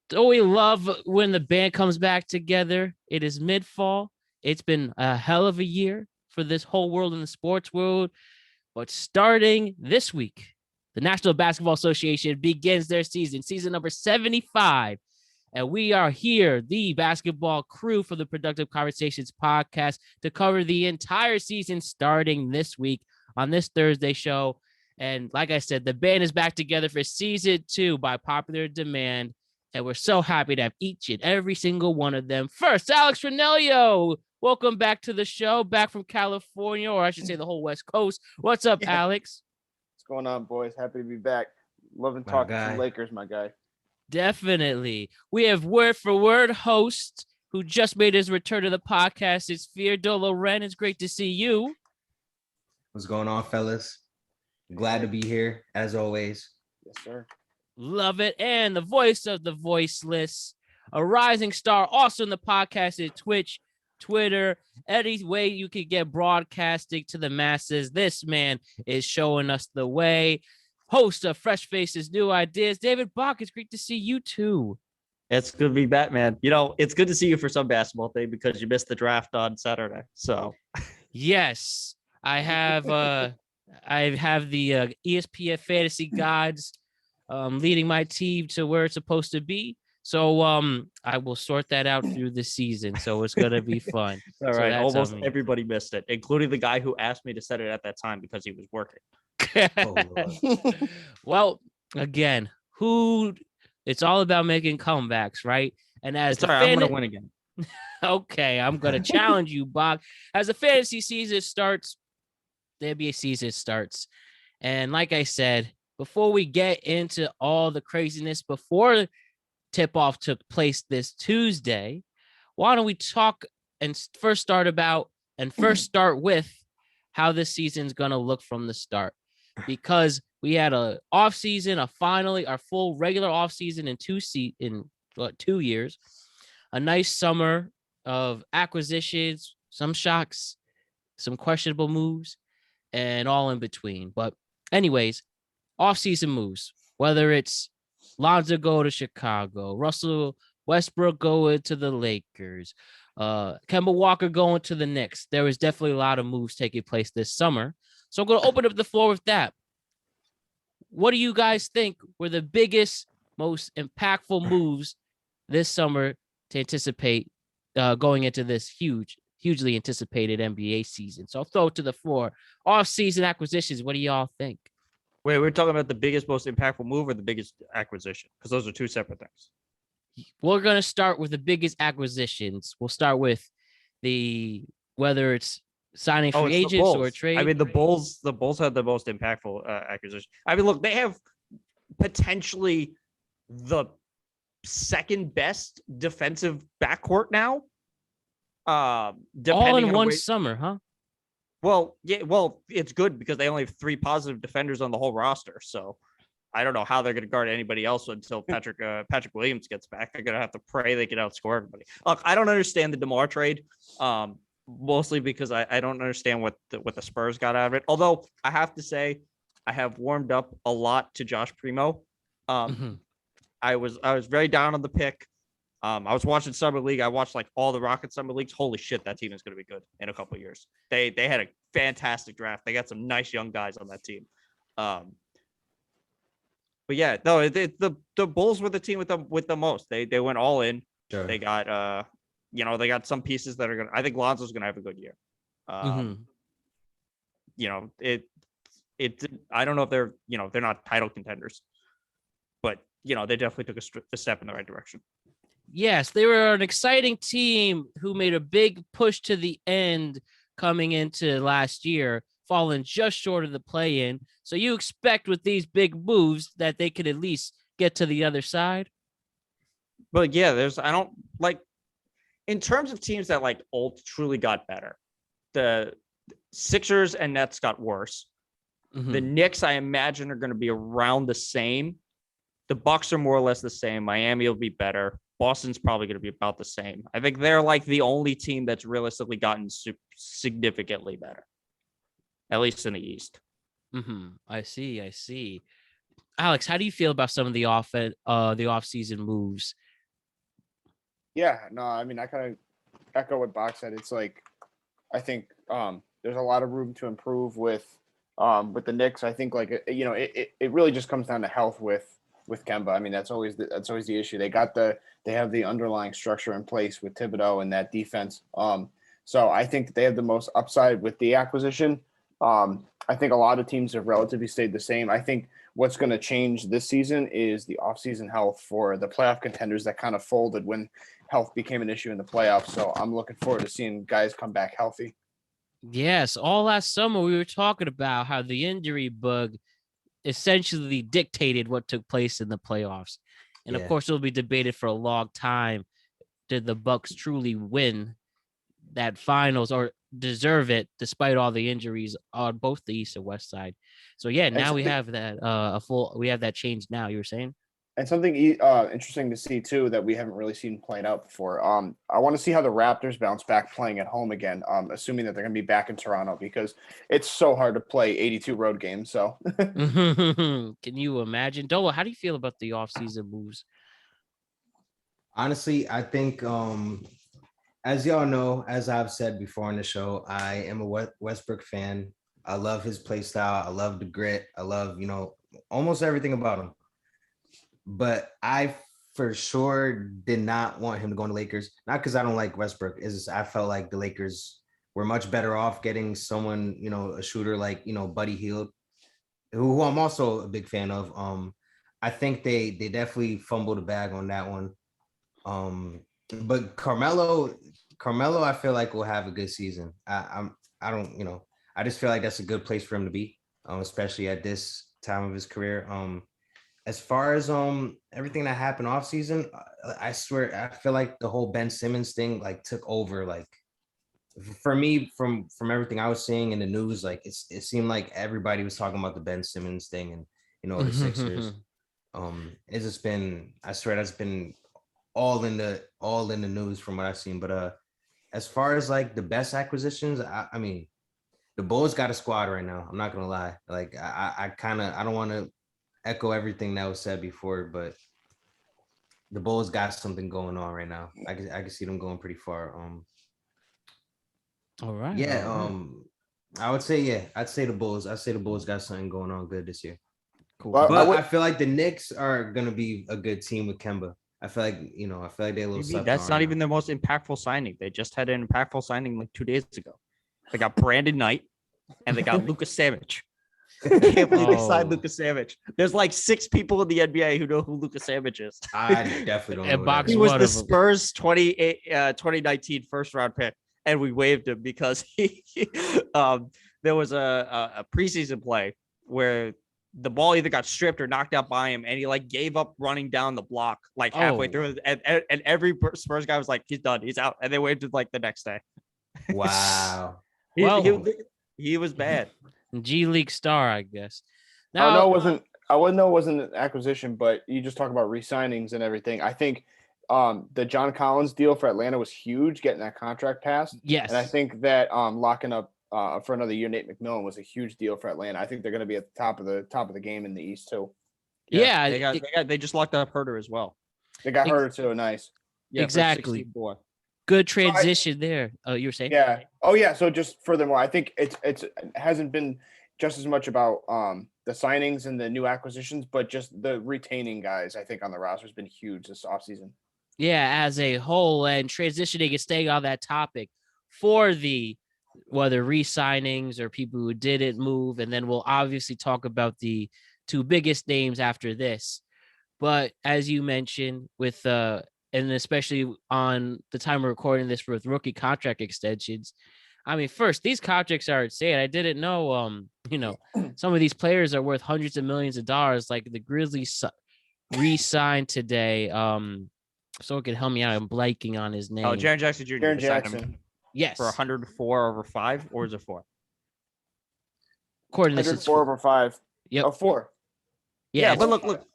Don't we love when the band comes back together? It is mid-fall. It's been a hell of a year for this whole world in the sports world. But starting this week, the National Basketball Association begins their season number 75. And we are here, the basketball crew for the Productive Conversations podcast, to cover the entire season starting this week on this Thursday show. And like I said, the band is back together for season 2 by popular demand. And we're so happy to have each and every single one of them. First, Alex Ranniello. Welcome back to the show, back from California, or I should say the whole West Coast. What's up, Alex? What's going on, boys? Happy to be back. Loving talking to Lakers, my guy. Definitely. We have word for word host who just made his return to the podcast. It's Fear Dolo Ren. It's great to see you. What's going on, fellas? Glad to be here, as always. Yes, sir. Love it. And the voice of the voiceless, a rising star, also in the podcast at Twitch, Twitter, any way you could get broadcasting to the masses. This man is showing us the way. Host of Fresh Faces, New Ideas, David Bach. It's great to see you too. It's good to be back, man. You know, it's good to see you for some basketball thing because you missed the draft on Saturday. So, yes, I have the ESPN fantasy gods leading my team to where it's supposed to be. So I will sort that out through the season. So it's gonna be fun. All right, so almost everybody missed it, including the guy who asked me to set it at that time because he was working. Well, again, it's all about making comebacks, right? And as I'm gonna win again. Okay, I'm gonna challenge you, Bach. As the fantasy season starts, the NBA season starts, and like I said, before we get into all the craziness, before tip-off took place this Tuesday, why don't we talk and first start with how this season's gonna look from the start, because we had a off season, our full regular off season in 2 years, a nice summer of acquisitions, some shocks, some questionable moves, and all in between. But anyways, off-season moves, whether it's Lonzo go to Chicago, Russell Westbrook going to the Lakers, Kemba Walker going to the Knicks. There was definitely a lot of moves taking place this summer. So I'm going to open up the floor with that. What do you guys think were the biggest, most impactful moves this summer to anticipate going into this hugely anticipated NBA season? So I'll throw it to the floor. Off-season acquisitions, what do y'all think? Wait, we're talking about the biggest, most impactful move or the biggest acquisition? Because those are two separate things. We're going to start with the biggest acquisitions. We'll start with whether it's signing free agents or trade. I mean, the Bulls had the most impactful acquisition. I mean, look, they have potentially the second best defensive backcourt now. All in one summer, huh? Well, yeah. Well, it's good because they only have 3 positive defenders on the whole roster. So I don't know how they're going to guard anybody else until Patrick Williams gets back. They're going to have to pray they can outscore everybody. Look, I don't understand the DeMar trade, mostly because I don't understand what the Spurs got out of it. Although I have to say, I have warmed up a lot to Josh Primo. I was very down on the pick. I was watching Summer League. I watched like all the Rockets Summer Leagues. Holy shit, that team is going to be good in a couple of years. They had a fantastic draft. They got some nice young guys on that team. But yeah, no, the Bulls were the team with the most. They went all in. Sure. They got they got some pieces that are gonna. I think Lonzo's gonna have a good year. You know, I don't know if they're not title contenders, but they definitely took a step in the right direction. Yes, they were an exciting team who made a big push to the end coming into last year, falling just short of the play-in. So you expect with these big moves that they could at least get to the other side? But yeah, in terms of teams that truly got better, the Sixers and Nets got worse. The Knicks, I imagine, are going to be around the same. The Bucks are more or less the same. Miami will be better. Boston's probably going to be about the same. I think they're like the only team that's realistically gotten significantly better, at least in the East. I see. Alex, how do you feel about some of the off-season moves Yeah, no, I mean, I kind of echo what Bach said. It's like, I think there's a lot of room to improve with the Knicks. I think like it really just comes down to health with Kemba. I mean, that's always the issue. They have the underlying structure in place with Thibodeau and that defense. So I think that they have the most upside with the acquisition. I think a lot of teams have relatively stayed the same. I think what's going to change this season is the offseason health for the playoff contenders that kind of folded when health became an issue in the playoffs. So I'm looking forward to seeing guys come back healthy. Yes, all last summer we were talking about how the injury bug essentially dictated what took place in the playoffs. And of course, it'll be debated for a long time. Did the Bucks truly win that finals or deserve it despite all the injuries on both the East and West side? So yeah, now we have that we have that change now, you were saying? And something interesting to see too that we haven't really seen playing out before. I want to see how the Raptors bounce back playing at home again, assuming that they're going to be back in Toronto because it's so hard to play 82 road games. So Can you imagine? Dolo, how do you feel about the offseason moves? Honestly, I think as y'all know, as I've said before on the show, I am a Westbrook fan. I love his play style. I love the grit. I love, almost everything about him. But I for sure did not want him to go on the Lakers. Not because I don't like Westbrook. It's just I felt like the Lakers were much better off getting someone, a shooter like, Buddy Hield, who I'm also a big fan of. I think they definitely fumbled the bag on that one. But Carmelo, I feel like will have a good season. I just feel like that's a good place for him to be, especially at this time of his career. As far as everything that happened off season, I swear I feel like the whole Ben Simmons thing like took over. Like for me, from everything I was seeing in the news, like it seemed like everybody was talking about the Ben Simmons thing and the Sixers. It's just been, I swear that's been all in the news from what I've seen. But as far as like the best acquisitions, I mean, the Bulls got a squad right now. I'm not gonna lie. Like I don't want to echo everything that was said before, but the Bulls got something going on right now. I can see them going pretty far. All right. Yeah. I would say I'd say the Bulls got something going on good this year. Cool. But I feel like the Knicks are gonna be a good team with Kemba. I feel like they're a little. That's not even the most impactful signing. They just had an impactful signing like 2 days ago. They got Brandon Knight and they got Luka Samich. I can't believe they signed Luka Samich. There's like 6 people in the NBA who know who Luka Samich is. I definitely don't know. He was the Spurs 2019 first round pick, and we waived him because there was a preseason play where the ball either got stripped or knocked out by him, and he like gave up running down the block like halfway through, and every Spurs guy was like, "He's done, he's out," and they waived him like the next day. Wow. He was bad. G League star, I guess. Now, I wouldn't know it wasn't an acquisition, but you just talk about re-signings and everything. I think the John Collins deal for Atlanta was huge, getting that contract passed. Yes. And I think that locking up for another year Nate McMillan was a huge deal for Atlanta. I think they're going to be at the top of the game in the East too. Yeah, they just locked up Herter as well. They got Herter too. Nice. Yeah, exactly. Good transition there. Oh, you were saying? Yeah. Oh, yeah. So just furthermore, I think it hasn't been just as much about the signings and the new acquisitions, but just the retaining guys. I think on the roster has been huge this offseason. Yeah, as a whole, and transitioning and staying on that topic for the whether re-signings or people who didn't move, and then we'll obviously talk about the 2 biggest names after this. But as you mentioned, with and especially on the time we're recording this with rookie contract extensions, I mean, first, these contracts are insane. I didn't know, some of these players are worth hundreds of millions of dollars. Like the Grizzlies re-signed today. So it can help me out. I'm blanking on his name. Oh, Jaren Jackson Jr. Jaren Jackson. Yes. For 104 over 5, or is it 4? According to this, 104 over 5. Yep. Oh, 4. Yeah, but look.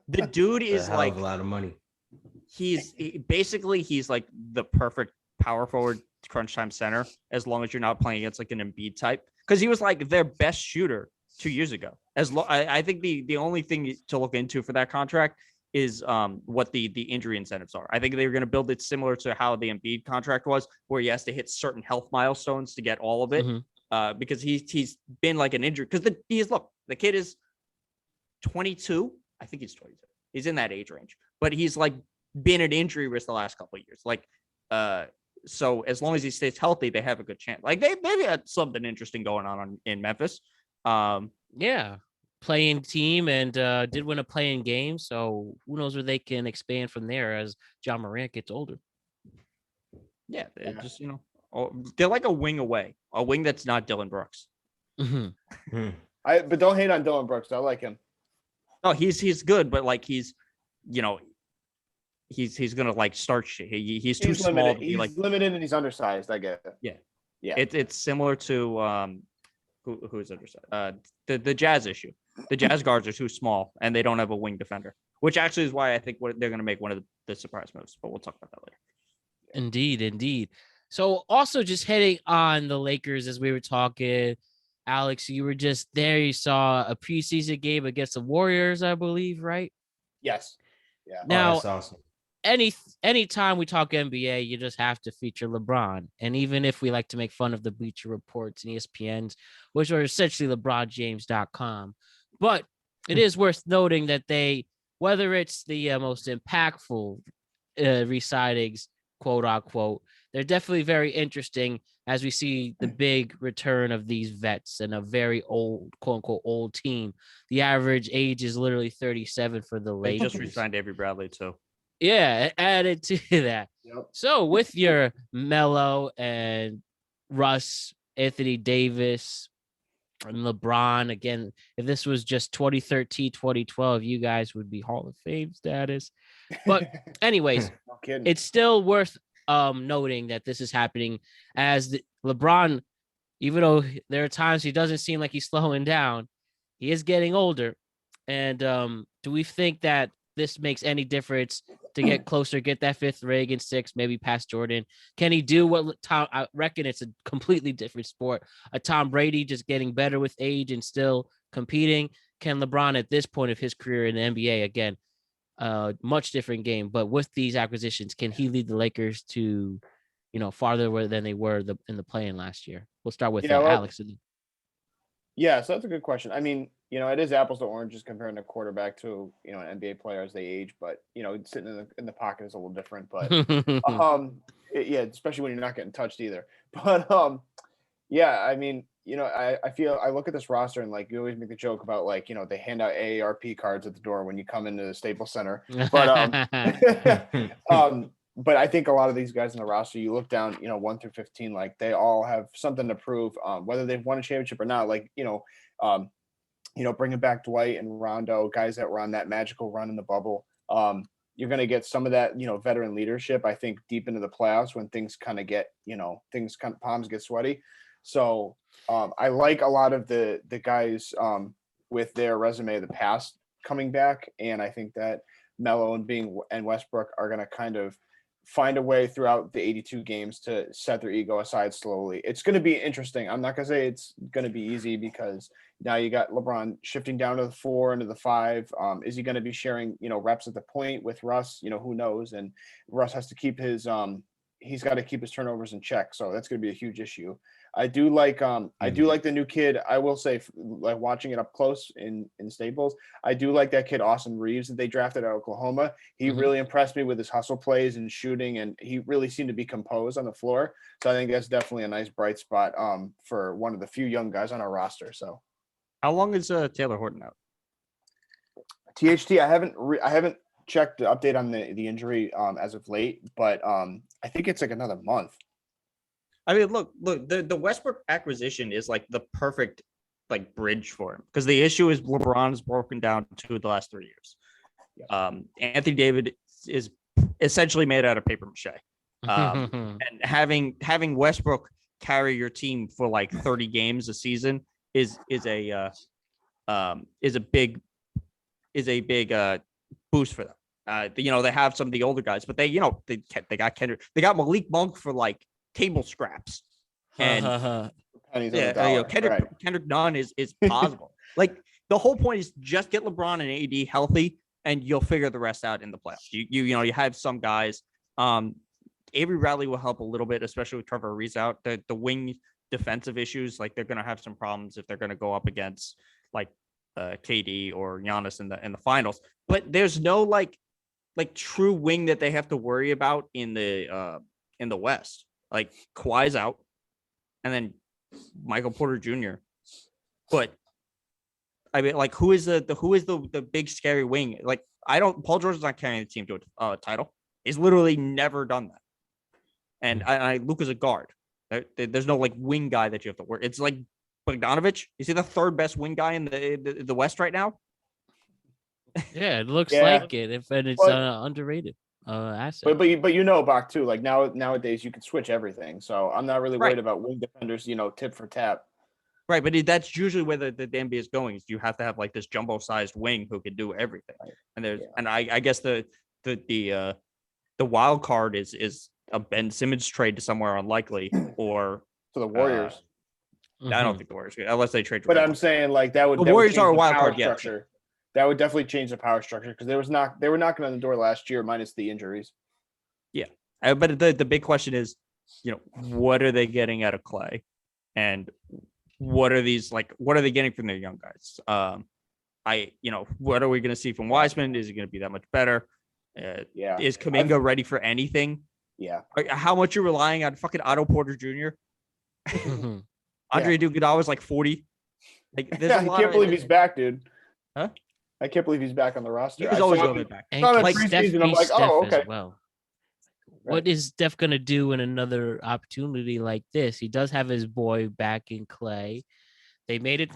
The dude is like a lot of money. He's like the perfect power forward crunch time center, as long as you're not playing against like an Embiid type, because he was like their best shooter 2 years ago. I think the only thing to look into for that contract what the injury incentives are. I think they're going to build it similar to how the Embiid contract was, where he has to hit certain health milestones to get all of it. Because he's been like an injury, because the kid is 22. I think he's 22. He's in that age range, but he's like been an injury risk the last couple of years. Like, so as long as he stays healthy, they have a good chance. Like they've had something interesting going on in Memphis. Yeah, playing team and did win a playing game. So who knows where they can expand from there as John Morant gets older. Yeah, just they're like a wing away, a wing that's not Dylan Brooks. But don't hate on Dylan Brooks. I like him. No, he's good, but like he's gonna like start shit. He's too small limited. to be he's like limited and he's undersized. I get it. Yeah. It's similar to who's undersized? The Jazz issue. The Jazz guards are too small and they don't have a wing defender, which actually is why I think they're gonna make one of the surprise moves. But we'll talk about that later. Indeed. So also just hitting on the Lakers as we were talking, Alex, you were just there. You saw a preseason game against the Warriors, I believe, right? Yes. Yeah. Now, that's awesome. Anytime we talk NBA, you just have to feature LeBron. And even if we like to make fun of the Bleacher Reports and ESPNs, which are essentially LeBronJames.com, but it is worth noting that whether it's the most impactful re-signings, quote unquote, they're definitely very interesting as we see the big return of these vets and a very old, quote unquote, old team. The average age is literally 37 for the They Lakers. just re-signed Avery Bradley too. Yeah, added to that. Yep. So with your Melo and Russ, Anthony Davis, and LeBron, again, if this was just 2013, 2012, you guys would be Hall of Fame status. But anyways, No kidding. it's still worth noting that this is happening as LeBron, even though there are times he doesn't seem like he's slowing down, he is getting older. And do we think that this makes any difference to get closer, get that fifth ring and six, maybe past Jordan? Can he do what Tom? I reckon it's a completely different sport. A Tom Brady just getting better with age and still competing. Can LeBron at this point of his career in the NBA, again, much different game, but with these acquisitions, can he lead the Lakers to, farther than they were in the play-in last year? We'll start with Alex. Yeah, so that's a good question. I mean, it is apples to oranges comparing a quarterback to an NBA player as they age, but sitting in the pocket is a little different. But especially when you're not getting touched either. But I mean, I feel I look at this roster and like you always make the joke about like they hand out AARP cards at the door when you come into the Staples Center. But but I think a lot of these guys in the roster, you look down, 1 through 15, like they all have something to prove, whether they've won a championship or not. Like bringing back Dwight and Rondo, guys that were on that magical run in the bubble. You're going to get some of that, veteran leadership, I think, deep into the playoffs when things kind of get, palms get sweaty. So I like a lot of the guys with their resume of the past coming back. And I think that Melo and Westbrook are going to kind of find a way throughout the 82 games to set their ego aside slowly. It's going to be interesting. I'm not going to say it's going to be easy because now you got LeBron shifting down to the 4 into the 5. Is he going to be sharing, reps at the point with Russ? Who knows? And Russ has to keep his he's got to keep his turnovers in check. So that's going to be a huge issue. I do like the new kid. I will say, like watching it up close in Staples, I do like that kid Austin Reeves that they drafted at Oklahoma. He really impressed me with his hustle plays and shooting, and he really seemed to be composed on the floor. So I think that's definitely a nice bright spot for one of the few young guys on our roster. So, how long is Taylor Horton out? THT, I haven't checked the update on the injury as of late, but I think it's like another month. I mean, look, the Westbrook acquisition is like the perfect like bridge for him because the issue is LeBron's broken down to the last 3 years. Anthony Davis is essentially made out of paper mache. And having Westbrook carry your team for like 30 games a season is a big boost for them. They have some of the older guys, but they got Kendrick, they got Malik Monk for like table scraps, and Kendrick Nunn is possible. Like the whole point is just get LeBron and AD healthy, and you'll figure the rest out in the playoffs. You have some guys. Avery Bradley will help a little bit, especially with Trevor Reeves out. The wing defensive issues, like they're going to have some problems if they're going to go up against like KD or Giannis in the finals. But there's no like true wing that they have to worry about in the West. Like Kawhi's out, and then Michael Porter Jr. But I mean, like, who is the big scary wing? Like, Paul George is not carrying the team to a title. He's literally never done that. And Luka's a guard. There's no like wing guy that you have to work. It's like Bogdanovich. Is he the third best wing guy in the West right now? Yeah, it looks like it. It's underrated asset. But Bach too. Like nowadays, you can switch everything. So I'm not really worried about wing defenders. Tip for tap. Right, but that's usually where the NBA is going. Is you have to have like this jumbo-sized wing who can do everything. Right. And I guess the wild card is a Ben Simmons trade to somewhere unlikely, or to the Warriors. I don't think the Warriors, unless they trade. But I'm saying like that would. The Warriors are a wild card structure. That would definitely change the power structure because they were knocking on the door last year minus the injuries. Yeah, but the big question is, what are they getting out of Clay, and what are they getting from their young guys? What are we going to see from Wiseman? Is he going to be that much better? Is Kuminga ready for anything? Yeah. How much you're relying on fucking Otto Porter Jr.? Andre Iguodala was like 40. Like, I can't believe he's back, dude. Huh? I can't believe he's back on the roster. He's always going to be back. And like preseason, I'm like, okay. As well. What is Steph going to do in another opportunity like this? He does have his boy back in Clay. They made it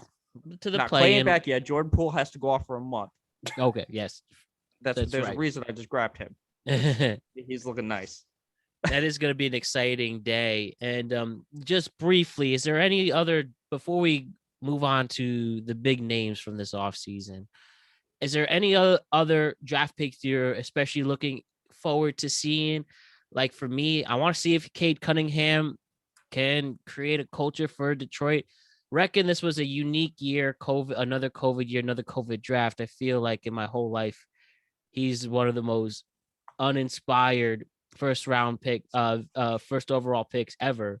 to the play. Clay ain't back yet. Jordan Poole has to go off for a month. Okay, yes. There's right. a reason I just grabbed him. He's looking nice. That is going to be an exciting day. And just briefly, is there any other, before we move on to the big names from this offseason, is there any other draft picks you're especially looking forward to seeing? Like for me, I want to see if Cade Cunningham can create a culture for Detroit. Reckon this was a unique year, another COVID year, another COVID draft. I feel like in my whole life, he's one of the most uninspired first overall picks ever.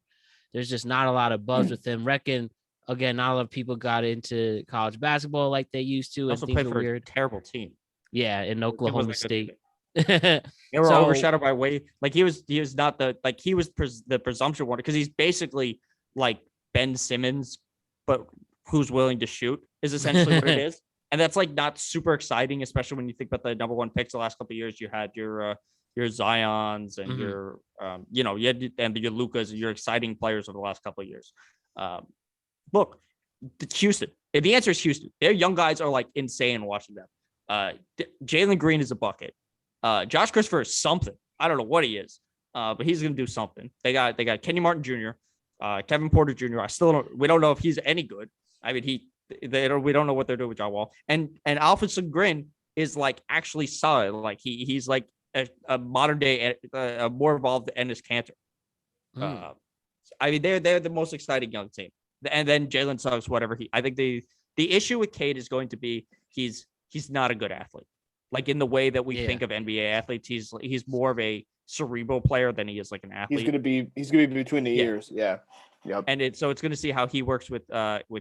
There's just not a lot of buzz with him. Reckon again, not a lot of people got into college basketball like they used to. Also played for a terrible team. Yeah, in Oklahoma State. They were overshadowed by way. Like he was not the presumption one because he's basically like Ben Simmons, but who's willing to shoot is essentially what it is. And that's like not super exciting, especially when you think about the number one picks the last couple of years. You had your Zions and your you had your Lucas and your exciting players over the last couple of years. Look, Houston. The answer is Houston. Their young guys are like insane watching them. Jalen Green is a bucket. Josh Christopher is something. I don't know what he is, but he's gonna do something. They got Kenny Martin Jr., Kevin Porter Jr. We don't know if he's any good. I mean, we don't know what they're doing with John Wall. And Alfred Sengun is like actually solid. Like he's like a modern day, a more evolved Enes Kanter. I mean, they're the most exciting young team. And then Jalen Suggs, whatever I think the issue with Cade is going to be he's not a good athlete. Like in the way that we think of NBA athletes, he's more of a cerebral player than he is like an athlete. He's gonna be between the ears. Yeah. Yep. And it's going to see how he works with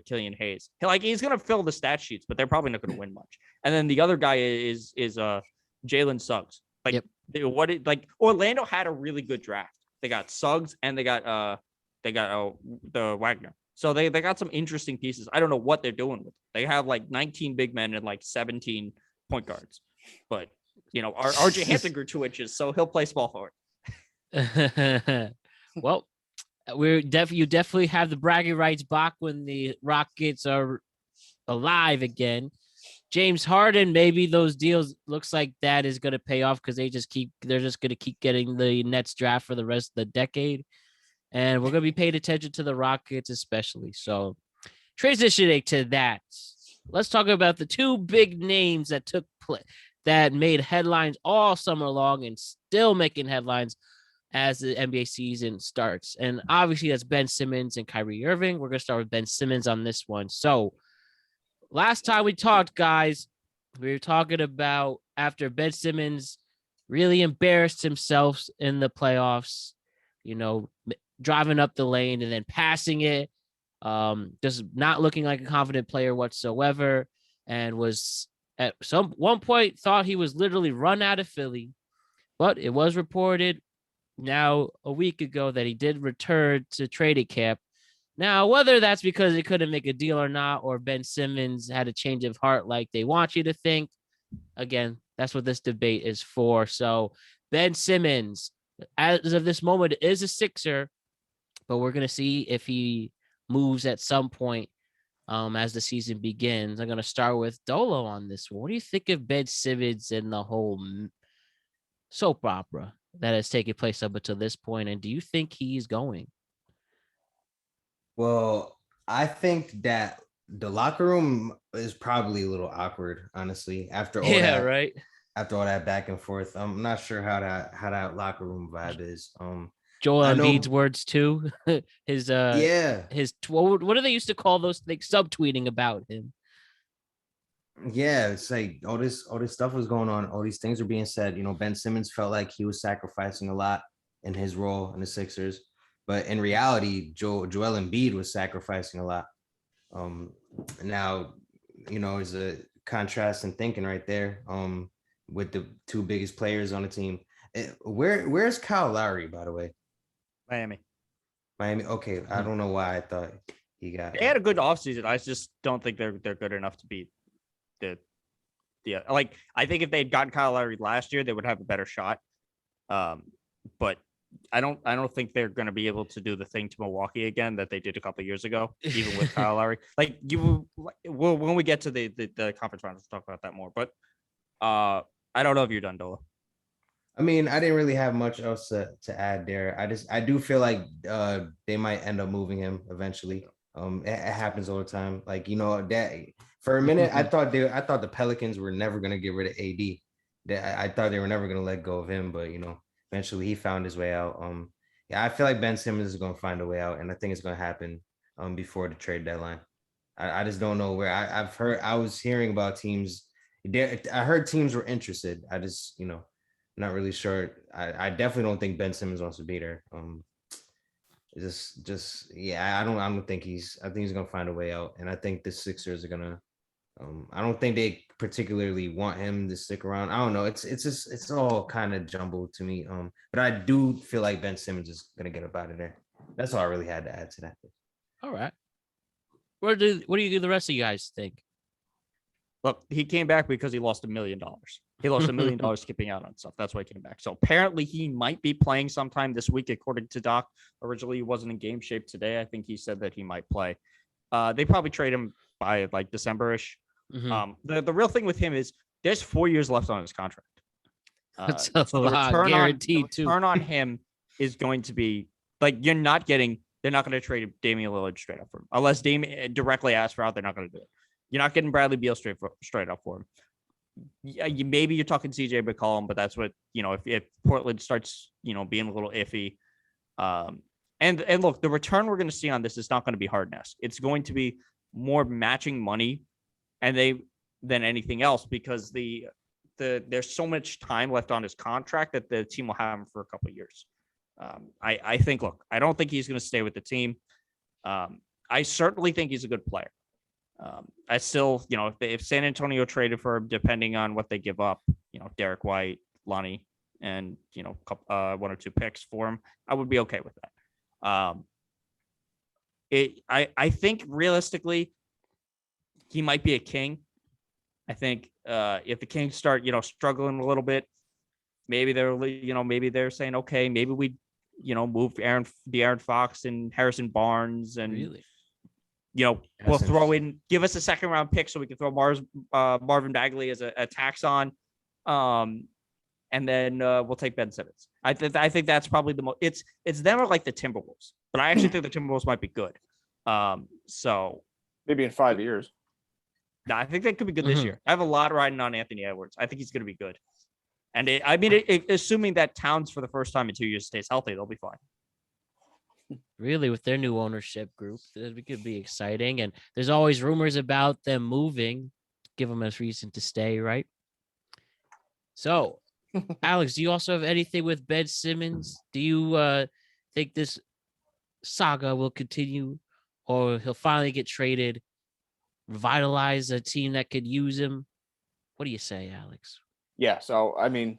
Killian Hayes. He's going to fill the stat sheets, but they're probably not going to win much. And then the other guy is Jalen Suggs. Orlando had a really good draft. They got Suggs and they got the Wagner. So they got some interesting pieces. I don't know what they're doing with it. They have like 19 big men and like 17 point guards. But RJ Hampton grew 2 inches, so he'll play small forward. Well, you definitely have the bragging rights, Bach, when the Rockets are alive again. James Harden, maybe those deals looks like that is going to pay off because they're just going to keep getting the Nets draft for the rest of the decade. And we're going to be paying attention to the Rockets, especially. So transitioning to that, let's talk about the two big names that took place that made headlines all summer long and still making headlines as the NBA season starts. And obviously that's Ben Simmons and Kyrie Irving. We're going to start with Ben Simmons on this one. So last time we talked, guys, we were talking about after Ben Simmons really embarrassed himself in the playoffs, driving up the lane and then passing it, just not looking like a confident player whatsoever, and was at one point thought he was literally run out of Philly. But it was reported now a week ago that he did return to trading camp. Now, whether that's because he couldn't make a deal or not, or Ben Simmons had a change of heart like they want you to think, again, that's what this debate is for. So Ben Simmons, as of this moment, is a Sixer, but we're going to see if he moves at some point as the season begins. I'm going to start with Dolo on this one. What do you think of Ben Simmons and the whole soap opera that has taken place up until this point? And do you think he's going? Well, I think that the locker room is probably a little awkward, honestly, after all that. Right. After all that back and forth, I'm not sure how that locker room vibe is. Joel Embiid's words too. His what do they used to call those things? Subtweeting about him. Yeah, it's like all this stuff was going on. All these things were being said. Ben Simmons felt like he was sacrificing a lot in his role in the Sixers, but in reality, Joel Embiid was sacrificing a lot. Now, there's a contrast in thinking right there. With the two biggest players on the team. Where's Kyle Lowry, by the way? Miami. Okay. I don't know why I thought he got. They had a good offseason. I just don't think they're good enough to beat the like. I think if they'd gotten Kyle Lowry last year, they would have a better shot. But I don't think they're going to be able to do the thing to Milwaukee again that they did a couple of years ago, even with Kyle Lowry. Like when we get to the conference finals, we'll talk about that more. But I don't know if you're done, Dolo. I mean, I didn't really have much else to add there. I do feel like they might end up moving him eventually. It happens all the time. Like, that for a minute, I thought the Pelicans were never going to get rid of AD. I thought they were never going to let go of him, but eventually he found his way out. Yeah, I feel like Ben Simmons is going to find a way out, and I think it's going to happen before the trade deadline. I just don't know where. I was hearing about teams. I heard teams were interested. I just, not really sure. I definitely don't think Ben Simmons wants to be there. I don't think I think he's gonna find a way out, and I think the Sixers are gonna. I don't think they particularly want him to stick around. I don't know. It's all kind of jumbled to me. But I do feel like Ben Simmons is gonna get up out of there. That's all I really had to add to that. All right. What do you the rest of you guys think? Look, he came back because he lost $1 million. He lost $1 million skipping out on stuff. That's why he came back. So apparently he might be playing sometime this week, according to Doc. Originally, he wasn't in game shape today. I think he said that he might play. They probably trade him by like December-ish. Mm-hmm. The real thing with him is there's 4 years left on his contract. That's a lot guaranteed too. The return on him is going to be like they're not going to trade Damian Lillard straight up for him. Unless Damian directly asks for out, they're not going to do it. You're not getting Bradley Beal straight up for him. Yeah, maybe you're talking CJ McCollum, but that's what, if Portland starts, being a little iffy. And look, the return we're going to see on this is not going to be hard-nosed. It's going to be more matching money than anything else because there's so much time left on his contract that the team will have him for a couple of years. I think, look, I don't think he's going to stay with the team. I certainly think he's a good player. I still, if San Antonio traded for him, depending on what they give up, Derek White, Lonnie, and, one or two picks for him, I would be okay with that. I think realistically, he might be a king. I think if the Kings start, struggling a little bit, maybe they're saying, okay, maybe we, move De'Aaron Fox and Harrison Barnes and. Really? We'll throw in, give us a second round pick so we can throw Marvin Bagley as a tax on. And then we'll take Ben Simmons. I think that's probably the most, it's never like the Timberwolves, but I actually think the Timberwolves might be good. So maybe in 5 years. No, I think they could be good this year. I have a lot riding on Anthony Edwards. I think he's going to be good. And assuming that Towns for the first time in 2 years stays healthy, they'll be fine. Really, with their new ownership group, it could be exciting. And there's always rumors about them moving. give him a reason to stay, right? So, Alex, do you also have anything with Ben Simmons? Do you think this saga will continue, or he'll finally get traded, revitalize a team that could use him? What do you say, Alex? Yeah. So I mean,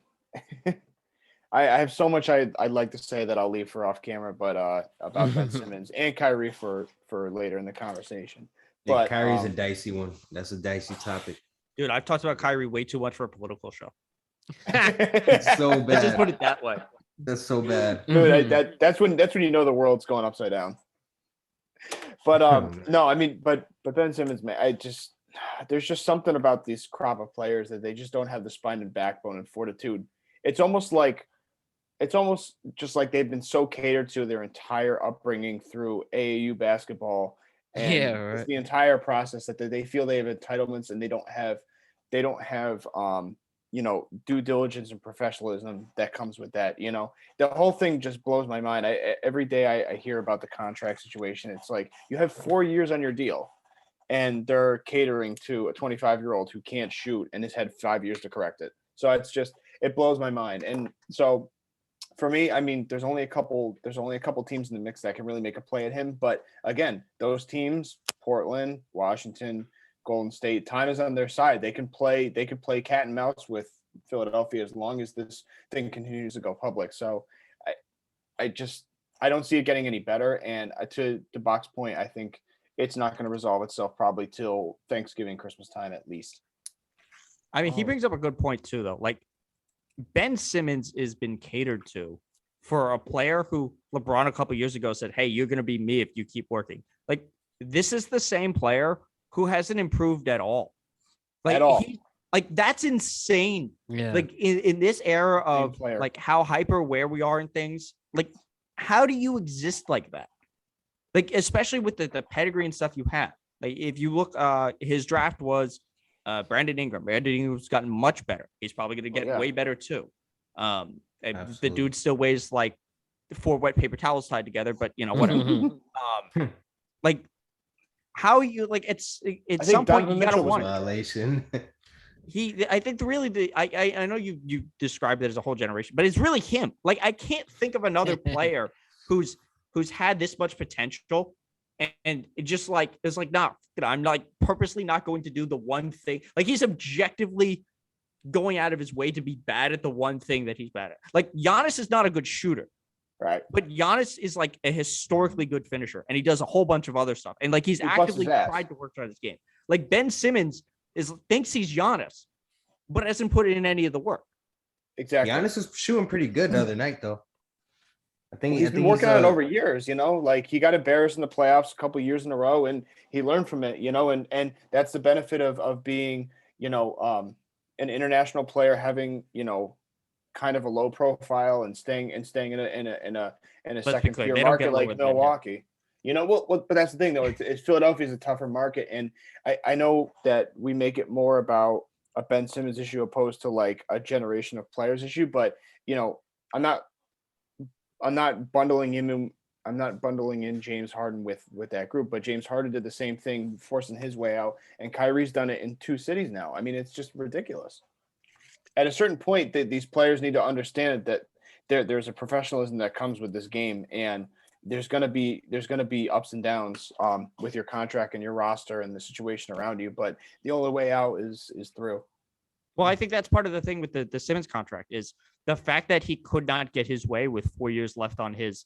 I have so much I'd like to say that I'll leave for off camera, but about Ben Simmons and Kyrie for later in the conversation. Yeah, But Kyrie's a dicey one. That's a dicey topic. Dude, I've talked about Kyrie way too much for a political show. It's so Let's just bad. put it that way. That's so bad. dude, that's when you know the world's going upside down. But no, I mean, but Ben Simmons, man, there's just something about this crop of players that they just don't have the spine and backbone and fortitude. It's almost just like they've been so catered to their entire upbringing through AAU basketball and it's the entire process that they feel they have entitlements and they don't have due diligence and professionalism that comes with that. The whole thing just blows my mind. Every day I hear about the contract situation. It's like you have 4 years on your deal and they're catering to a 25-year-old who can't shoot and has had 5 years to correct it. So it blows my mind. And so for me, I mean, there's only a couple teams in the mix that can really make a play at him. But again, those teams, Portland, Washington, Golden State, time is on their side. They can play cat and mouse with Philadelphia as long as this thing continues to go public. So I don't see it getting any better. And to Bach's point, I think it's not going to resolve itself probably till Thanksgiving, Christmas time at least. I mean, he brings up a good point too, though. Like Ben Simmons has been catered to for a player who LeBron a couple years ago said, "Hey, you're going to be me if you keep working." Like this is the same player who hasn't improved at all. Like at all. That's insane. Yeah. Like in this era of like how hyper aware we are in things, like how do you exist like that? Like, especially with the pedigree and stuff you have. Like if you look, his draft was Brandon Ingram. Brandon Ingram's gotten much better. He's probably going to get way better too. The dude still weighs like 4 wet paper towels tied together, but whatever. Like how you like it's some point you gotta want violation. I think I know you described it as a whole generation, but it's really him. Like I can't think of another player who's had this much potential and it just like it's like nah, I'm like purposely not going to do the one thing. Like he's objectively going out of his way to be bad at the one thing that he's bad at. Like Giannis is not a good shooter. Right. But Giannis is like a historically good finisher and he does a whole bunch of other stuff. And like he's actively tried to work on his game. Like Ben Simmons thinks he's Giannis, but hasn't put in any of the work. Exactly. Giannis was shooting pretty good the other night though. I think he's been working on it over years, like he got embarrassed in the playoffs a couple years in a row and he learned from it, and that's the benefit of being, an international player, having, kind of a low profile and staying in a second tier market like Milwaukee. But that's the thing though. It's Philadelphia is a tougher market, and I know that we make it more about a Ben Simmons issue opposed to like a generation of players issue, but I'm not bundling in James Harden with that group, but James Harden did the same thing, forcing his way out, and Kyrie's done it in 2 cities now. I mean, it's just ridiculous. At a certain point, these players need to understand that there's a professionalism that comes with this game, and there's gonna be ups and downs with your contract and your roster and the situation around you. But the only way out is through. Well, I think that's part of the thing with the Simmons contract is the fact that he could not get his way with 4 years left on his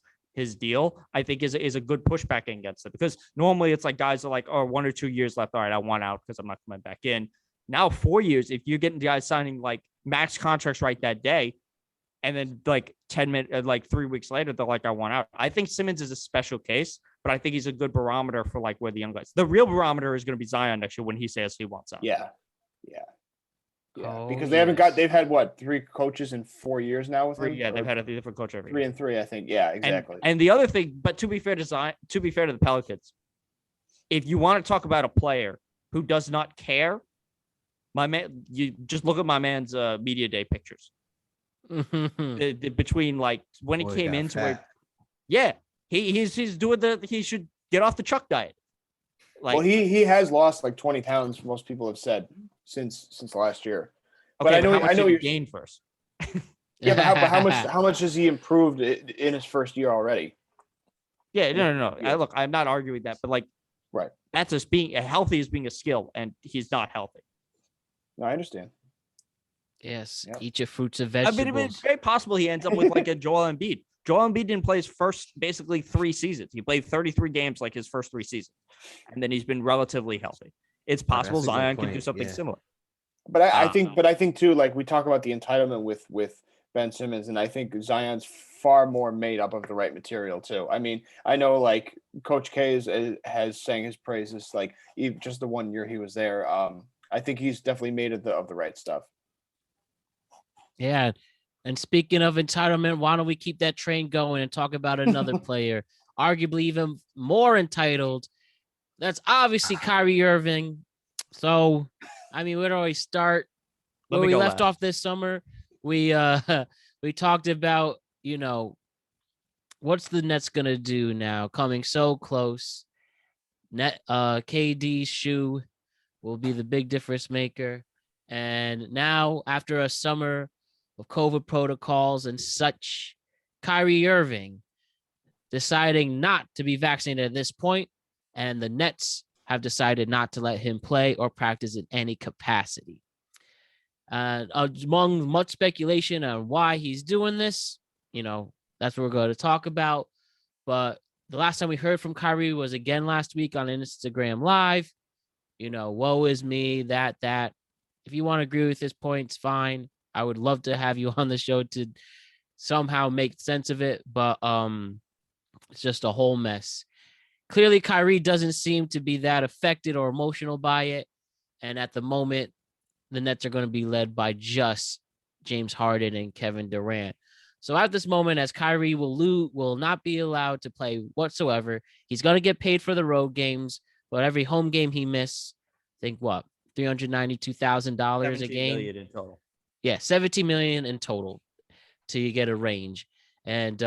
deal. I think is a good pushback against it, because normally it's like guys are like, oh, 1 or 2 years left. All right, I want out because I'm not coming back in. Now 4 years, if you're getting guys signing like max contracts right that day, and then like 3 weeks later, they're like, I want out. I think Simmons is a special case, but I think he's a good barometer for like where the young guys. The real barometer is going to be Zion next year when he says he wants out. Yeah. Because they've had what, 3 coaches in 4 years now with him? Yeah, they've had a different coach every 3 year. and 3, I think. Yeah, exactly. And the other thing, but to be fair to Zion, to be fair to the Pelicans, if you want to talk about a player who does not care, my man, you just look at my man's media day pictures. Between like when he came into it, he's doing he should get off the Chuck diet. Like, well, he has lost like 20 pounds. Most people have said since last year. okay, But how much I know did he you're gain first? yeah. But how much has he improved in his first year already? Yeah, In his no. first year? Look, I'm not arguing that, but like, Right. that's just being healthy is being a skill, and he's not healthy. No, I understand. Yes, Yep. eat your fruits and I vegetables. mean, it's very possible he ends up with like a Joel Embiid. Joel Embiid didn't play his first basically 3 seasons. He played 33 games like his first 3 seasons, and then he's been relatively healthy. It's possible that's a good Zion can do point, something yeah. similar. But I think too, like we talk about the entitlement with Ben Simmons, and I think Zion's far more made up of the right material too. I mean, I know like Coach K has sang his praises like even just the 1 year he was there. I think he's definitely made of the right stuff. Yeah. And speaking of entitlement, why don't we keep that train going and talk about another player, arguably even more entitled? That's obviously Kyrie Irving. So, I mean, where do we start? Let Where me we go left last. off this summer, we we talked about, you know, what's the Nets gonna do now? Coming so close. KD's shoe will be the big difference maker. And now, after a summer of COVID protocols and such, Kyrie Irving deciding not to be vaccinated at this point, and the Nets have decided not to let him play or practice in any capacity. Among much speculation on why he's doing this, you know, that's what we're going to talk about. But the last time we heard from Kyrie was again last week on Instagram Live. You know, woe is me, that. If you want to agree with his points, fine. I would love to have you on the show to somehow make sense of it, but it's just a whole mess. Clearly, Kyrie doesn't seem to be that affected or emotional by it. And at the moment, the Nets are going to be led by just James Harden and Kevin Durant. So at this moment, as Kyrie will not be allowed to play whatsoever, he's going to get paid for the road games, but every home game he missed, I think what, $392,000 a game? million in total. Yeah, $17 million in total till you get a range. And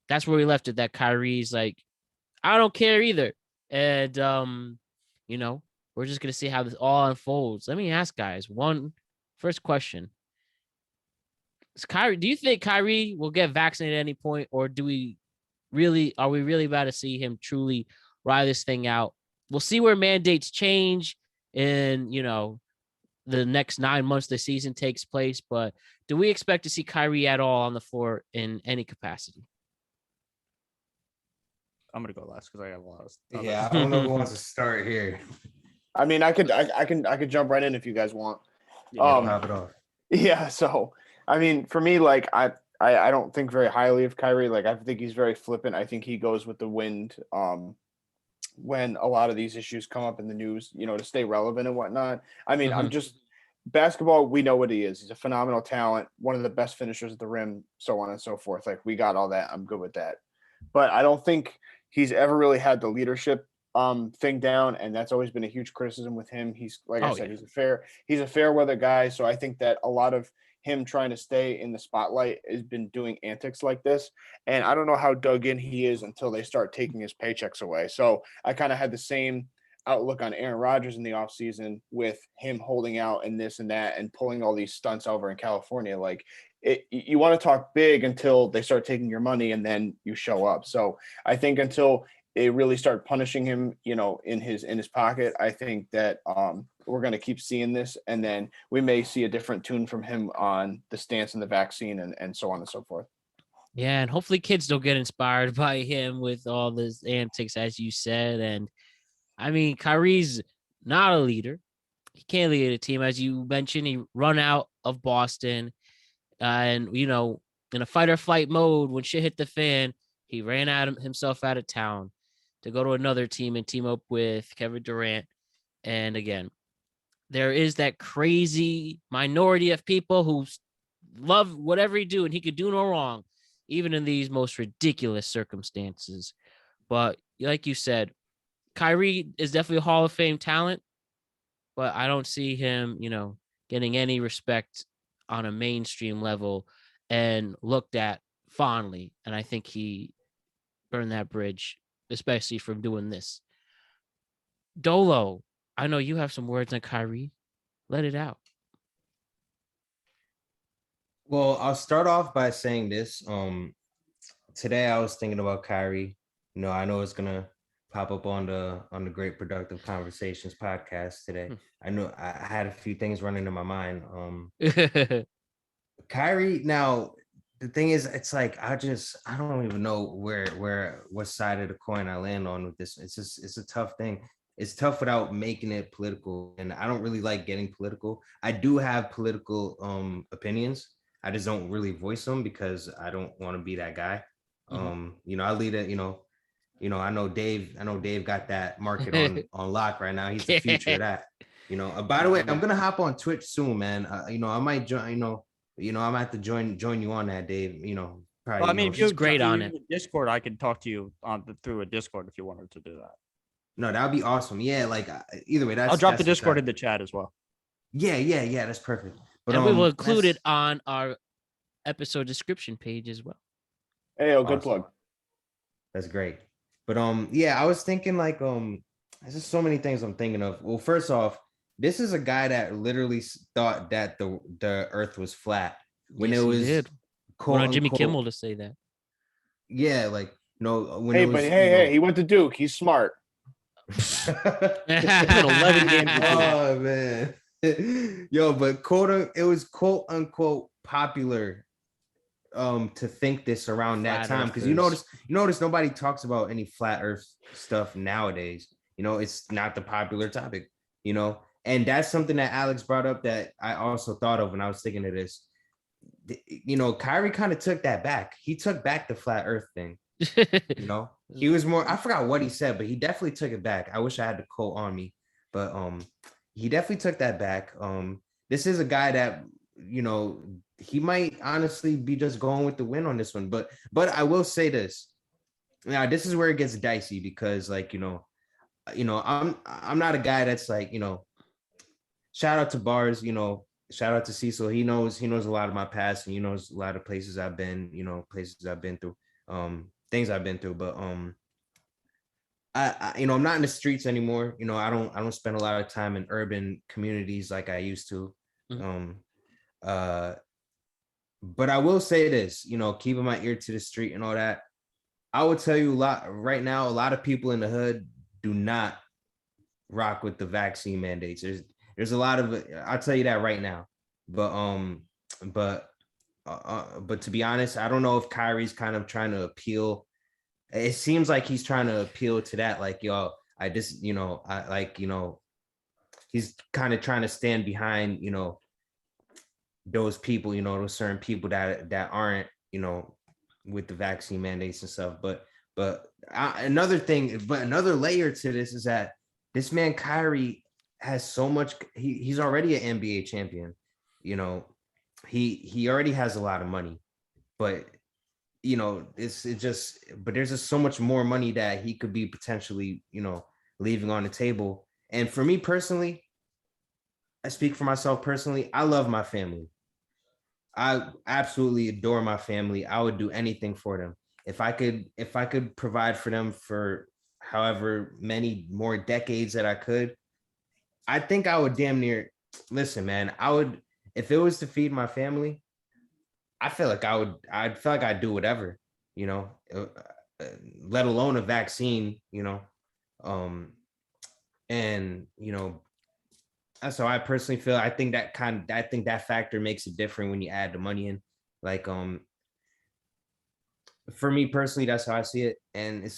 that's where we left it, that Kyrie's like, I don't care either. And you know, we're just gonna see how this all unfolds. Let me ask guys first question. Do you think Kyrie will get vaccinated at any point, or are we really about to see him truly ride this thing out? We'll see where mandates change in, you know, the next 9 months the season takes place, but do we expect to see Kyrie at all on the floor in any capacity? I'm gonna go last because I got a lot of Yeah, I don't know who wants to start here. I mean, I could jump right in if you guys want. Pop it off. Yeah. So, I mean, for me, like I don't think very highly of Kyrie. Like I think he's very flippant. I think he goes with the wind. When a lot of these issues come up in the news, you know, to stay relevant and whatnot. I mean, I'm just basketball. We know what he is. He's a phenomenal talent, one of the best finishers at the rim, so on and so forth. Like we got all that. I'm good with that. But I don't think he's ever really had the leadership thing down, and that's always been a huge criticism with him. He's like I said, he's a fair weather guy. So I think that a lot of him trying to stay in the spotlight has been doing antics like this. And I don't know how dug in he is until they start taking his paychecks away. So I kind of had the same outlook on Aaron Rodgers in the offseason with him holding out and this and that and pulling all these stunts over in California. Like you want to talk big until they start taking your money and then you show up. So I think until they really start punishing him, you know, in his pocket, I think that we're going to keep seeing this, and then we may see a different tune from him on the stance and the vaccine and so on and so forth. Yeah, and hopefully kids don't get inspired by him with all this antics, as you said. And I mean, Kyrie's not a leader. He can't lead a team, as you mentioned. He run out of Boston, and you know, in a fight or flight mode, when shit hit the fan, he ran himself out of town to go to another team and team up with Kevin Durant. And again, there is that crazy minority of people who love whatever he do, and he could do no wrong, even in these most ridiculous circumstances. But like you said, Kyrie is definitely a Hall of Fame talent, but I don't see him, you know, getting any respect on a mainstream level and looked at fondly. And I think he burned that bridge, especially from doing this. Dolo, I know you have some words on Kyrie. Let it out. Well, I'll start off by saying this. Today I was thinking about Kyrie. I know it's gonna pop up on the Great Productive Conversations podcast today. I know I had a few things running in my mind. Kyrie, now the thing is, it's like I don't even know what side of the coin I land on with this. It's a tough thing. It's tough without making it political, and I don't really like getting political. I do have political opinions. I just don't really voice them because I don't want to be that guy. I lead it, I know Dave got that market on lock right now. He's the future of that. By the way, I'm gonna hop on Twitch soon, man. I might join, I'm gonna have to join you on that, Dave. Probably. Well, I mean, if you're great on it. Discord, I can talk to you through a Discord if you wanted to do that. No, that would be awesome. Yeah, like either way, I'll drop the Discord in the chat as well. Yeah, that's perfect. But and we will include it on our episode description page as well. Hey, good plug. That's great. But I was thinking like there's just so many things I'm thinking of. Well, first off, this is a guy that literally thought that the earth was flat when it was cold on Jimmy Kimmel to say that. Yeah, like no. When hey, he went to Duke. He's smart. 11 games. Oh man, yo, but it was quote unquote popular to think this around that time, because you notice nobody talks about any flat earth stuff nowadays. It's not the popular topic, and that's something that Alex brought up that I also thought of when I was thinking of this. Kyrie kind of took that back. He took back the flat earth thing. He was more, I forgot what he said, but he definitely took it back. I wish I had the quote on me, but he definitely took that back. This is a guy that he might honestly be just going with the win on this one, but I will say this. Now this is where it gets dicey because I'm not a guy that's like, shout out to Bars, shout out to Cecil. He knows a lot of my past, and he knows a lot of places I've been, places I've been through, things I've been through. But I'm not in the streets anymore. I don't spend a lot of time in urban communities like I used to. But I will say this, keeping my ear to the street and all that. I will tell you a lot of people in the hood do not rock with the vaccine mandates. There's a lot of, I'll tell you that right now. But to be honest, I don't know if Kyrie's kind of trying to appeal. It seems like he's trying to appeal to that, like, yo, he's kind of trying to stand behind, those people, those certain people that aren't, with the vaccine mandates and stuff. But another layer to this is that this man Kyrie has so much. He's already an NBA champion. He already has a lot of money, but there's just so much more money that he could be potentially, leaving on the table. And for me personally, I speak for myself personally, I love my family. I absolutely adore my family. I would do anything for them. If I could provide for them for however many more decades that I could, I think I would damn near listen, man. I would, if it was to feed my family, I feel like I'd do whatever, let alone a vaccine, and that's how I personally feel. I think that factor makes it different when you add the money in. Like, for me personally, that's how I see it. And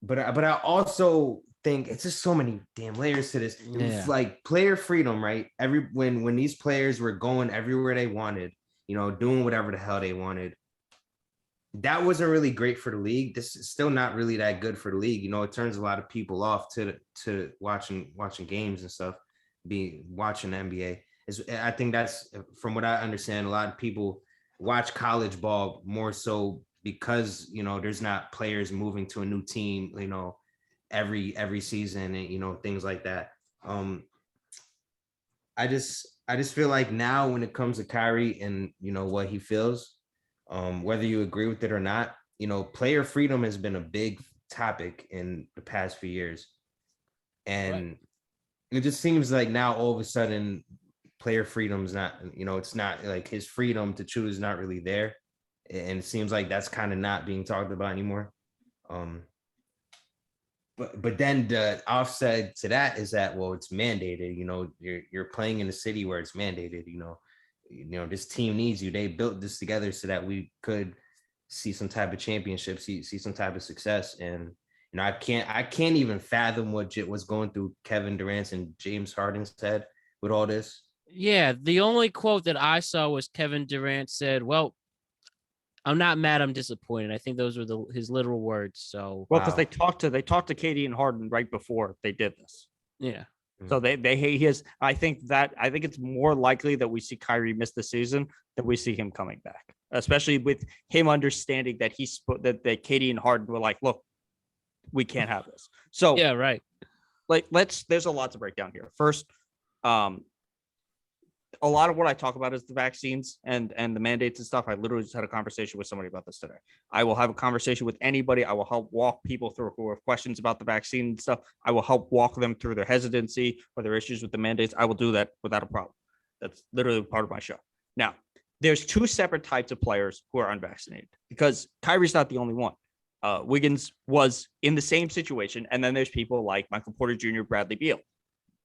but I also think it's just so many damn layers to this. Yeah. Like player freedom, right? When these players were going everywhere they wanted, doing whatever the hell they wanted, that wasn't really great for the league. This is still not really that good for the league. It turns a lot of people off to watching games and stuff, watching the NBA. I think that's, from what I understand, a lot of people watch college ball more so because, there's not players moving to a new team, every season and, things like that. I just feel like now when it comes to Kyrie and, what he feels, whether you agree with it or not, player freedom has been a big topic in the past few years. And Right. it just seems like now all of a sudden player freedom's not, it's not like his freedom to choose is not really there. And it seems like that's kind of not being talked about anymore. But then the offset to that is that, well, it's mandated. You're playing in a city where it's mandated. This team needs you. They built this together so that we could see some type of championship, see some type of success. And I can't even fathom what was going through Kevin Durant's and James Harden's head with all this. Yeah, the only quote that I saw was Kevin Durant said, "Well, I'm not mad. I'm disappointed." I think those were his literal words. So, Well, because Wow. they talked to Katie and Harden right before they did this. yeah, So they hate his. I think it's more likely that we see Kyrie miss the season than we see him coming back, especially with him understanding that that Katie and Harden were like, look, we can't have this. So yeah, right. There's a lot to break down here. First, a lot of what I talk about is the vaccines and the mandates and stuff. I literally just had a conversation with somebody about this today. I will have a conversation with anybody. I will help walk people through who have questions about the vaccine and stuff. I will help walk them through their hesitancy or their issues with the mandates. I will do that without a problem. That's literally part of my show. Now, there's two separate types of players who are unvaccinated because Kyrie's not the only one. Wiggins was in the same situation. And then there's people like Michael Porter Jr., Bradley Beal.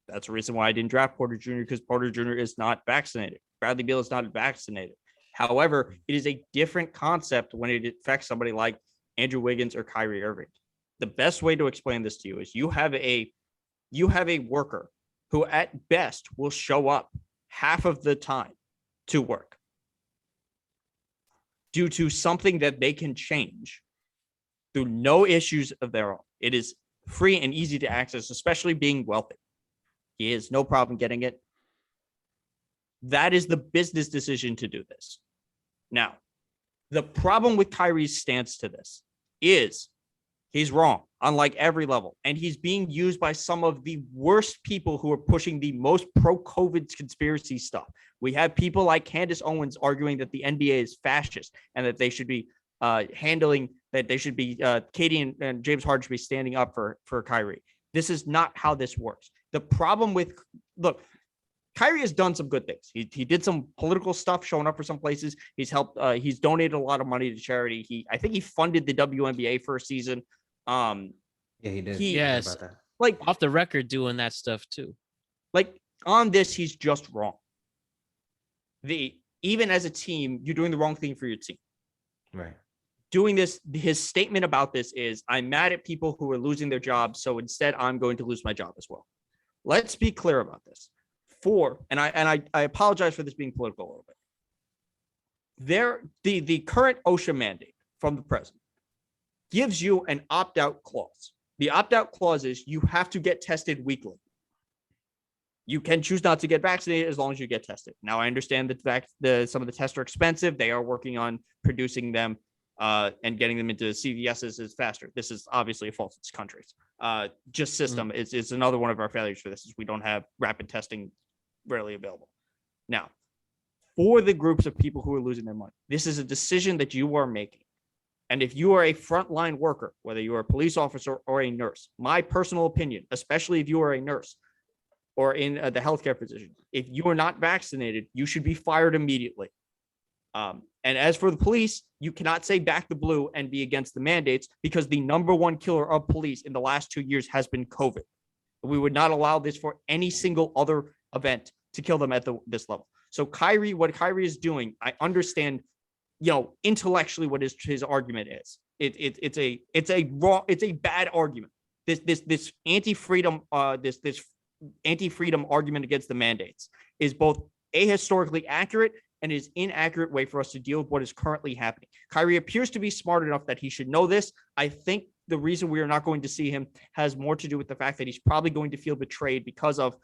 That's the reason why I didn't draft Porter Jr. because Porter Jr. is not vaccinated. Bradley Beal is not vaccinated. However, it is a different concept when it affects somebody like Andrew Wiggins or Kyrie Irving. The best way to explain this to you is you have a worker who at best will show up half of the time to work due to something that they can change through no issues of their own. It is free and easy to access, especially being wealthy. He has no problem getting it. That is the business decision to do this. Now, the problem with Kyrie's stance to this is he's wrong on like every level. And he's being used by some of the worst people who are pushing the most pro-COVID conspiracy stuff. We have people like Candace Owens arguing that the NBA is fascist and that they should be Katie and James Harden should be standing up for Kyrie. This is not how this works. The problem with, look, Kyrie has done some good things. He did some political stuff, showing up for some places. He's helped. He's donated a lot of money to charity. I think he funded the WNBA for a season. Yeah, he did. Yes, about that. like off the record doing that stuff too. Like on this, he's just wrong. Even as a team, you're doing the wrong thing for your team. Right. Doing this, his statement about this is, I'm mad at people who are losing their jobs, so instead I'm going to lose my job as well. Let's be clear about this. I apologize for this being political a little bit. The current OSHA mandate from the president gives you an opt-out clause. The opt-out clause is you have to get tested weekly. You can choose not to get vaccinated as long as you get tested. Now, I understand that some of the tests are expensive. They are working on producing them and getting them into CVS's is faster. This is obviously a fault in this country's system. It's another one of our failures for this is we don't have rapid testing readily available. Now, for the groups of people who are losing their money, this is a decision that you are making. And if you are a frontline worker, whether you are a police officer or a nurse, my personal opinion, especially if you are a nurse or in the healthcare position, if you are not vaccinated, you should be fired immediately. And as for the police, you cannot say back the blue and be against the mandates because the number one killer of police in the last 2 years has been COVID. We would not allow this for any single other event to kill them at this level. So what Kyrie is doing, I understand, intellectually what his argument is. It's a bad argument. This anti-freedom anti-freedom argument against the mandates is both ahistorically accurate and is inaccurate way for us to deal with what is currently happening. Kyrie appears to be smart enough that he should know this. I think the reason we are not going to see him has more to do with the fact that he's probably going to feel betrayed because of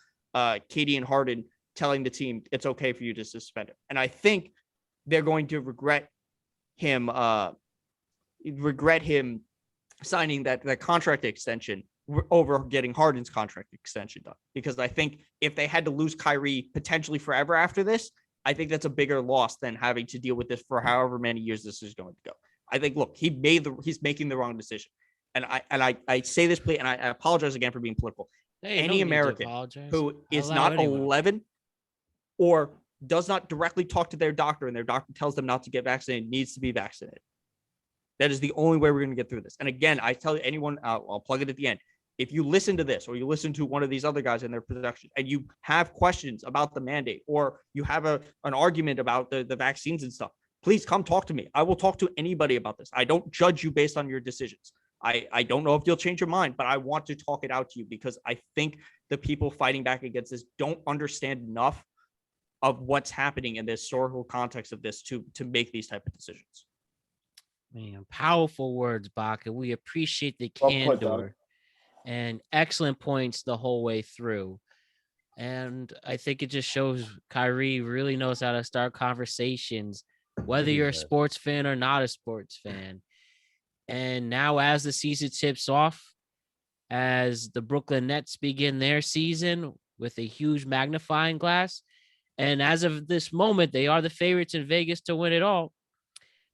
Katie and Harden telling the team it's okay for you to suspend him. And I think they're going to regret him signing that contract extension over getting Harden's contract extension done. Because I think if they had to lose Kyrie potentially forever after this, I think that's a bigger loss than having to deal with this for however many years this is going to go. I think, look, he's making the wrong decision. and I say this, please, and I apologize again for being political. Hey, Any American who is not 11 or does not directly talk to their doctor and their doctor tells them not to get vaccinated needs to be vaccinated. That is the only way we're going to get through this. And again, I tell anyone, I'll plug it at the end. If you listen to this or you listen to one of these other guys in their production and you have questions about the mandate or you have an argument about the vaccines and stuff, please come talk to me. I will talk to anybody about this. I don't judge you based on your decisions. I don't know if you'll change your mind, but I want to talk it out to you because I think the people fighting back against this don't understand enough of what's happening in the historical context of this to make these type of decisions. Man, powerful words, Bach, and we appreciate the Well put, candor and excellent points the whole way through. And I think it just shows Kyrie really knows how to start conversations, whether you're a sports fan or not a sports fan. And now as the season tips off, as the Brooklyn Nets begin their season with a huge magnifying glass, and as of this moment, they are the favorites in Vegas to win it all.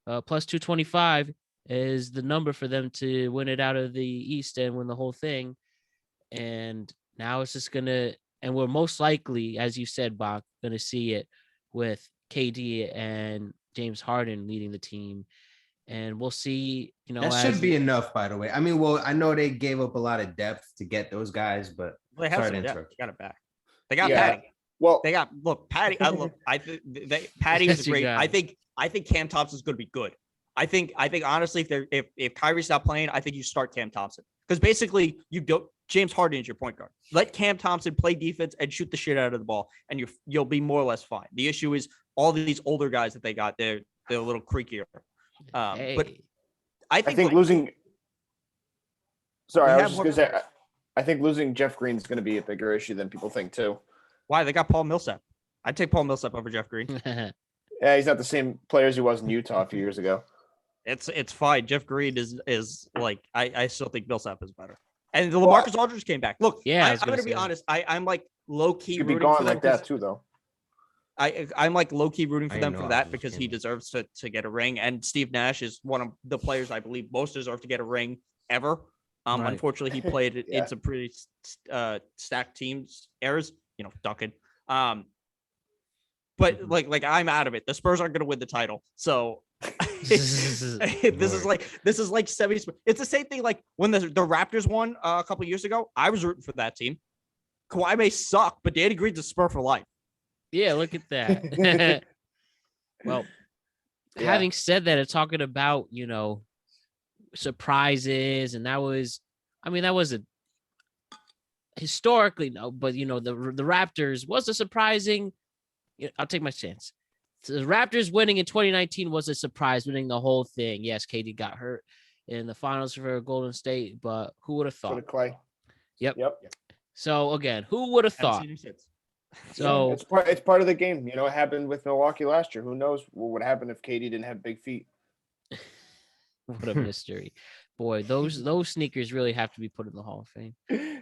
Plus 225 is the number for them to win it out of the East and win the whole thing. And now it's just going to, and we're most likely, as you said, Bach, going to see it with KD and James Harden leading the team. And we'll see, that should be enough, by the way. I mean, well, I know they gave up a lot of depth to get those guys, but they have some depth. They got it back. They got Patty. Well, they got Patty. Patty is great. I think Cam Thompson's going to be good. I think honestly, if Kyrie's not playing, I think you start Cam Thompson because basically you don't. James Harden is your point guard. Let Cam Thompson play defense and shoot the shit out of the ball, and you'll be more or less fine. The issue is all these older guys that they got. They're a little creakier. But I think losing. Sorry, I was just going to say. I think losing Jeff Green is going to be a bigger issue than people think too. Why? They got Paul Millsap. I'd take Paul Millsap over Jeff Green. Yeah, he's not the same player as he was in Utah a few years ago. It's fine. Jeff Green is like I still think Millsap is better. And the LaMarcus Aldridge came back. Look, yeah, I'm going to be honest. I'm like low key rooting for them like that too, though. I'm like low key rooting for them for that because he deserves to get a ring. And Steve Nash is one of the players I believe most deserve to get a ring ever. Right. Unfortunately, he played in some pretty stacked teams errors. Duncan. But like I'm out of it. The Spurs aren't going to win the title, so this is like 70. It's the same thing like when the Raptors won a couple of years ago. I was rooting for that team. Kawhi may suck, but Danny Green's a Spur for life. Yeah, look at that. Well, having said that, and talking about surprises, and that was a historically no, but the Raptors was a surprising. I'll take my chance. So the Raptors winning in 2019 was a surprise, winning the whole thing. Yes, KD got hurt in the finals for Golden State, but who would have thought? Clay. Yep. So again, who would have thought? So it's part of the game. It happened with Milwaukee last year. Who knows what would happen if KD didn't have big feet? What a mystery. Boy, those sneakers really have to be put in the Hall of Fame.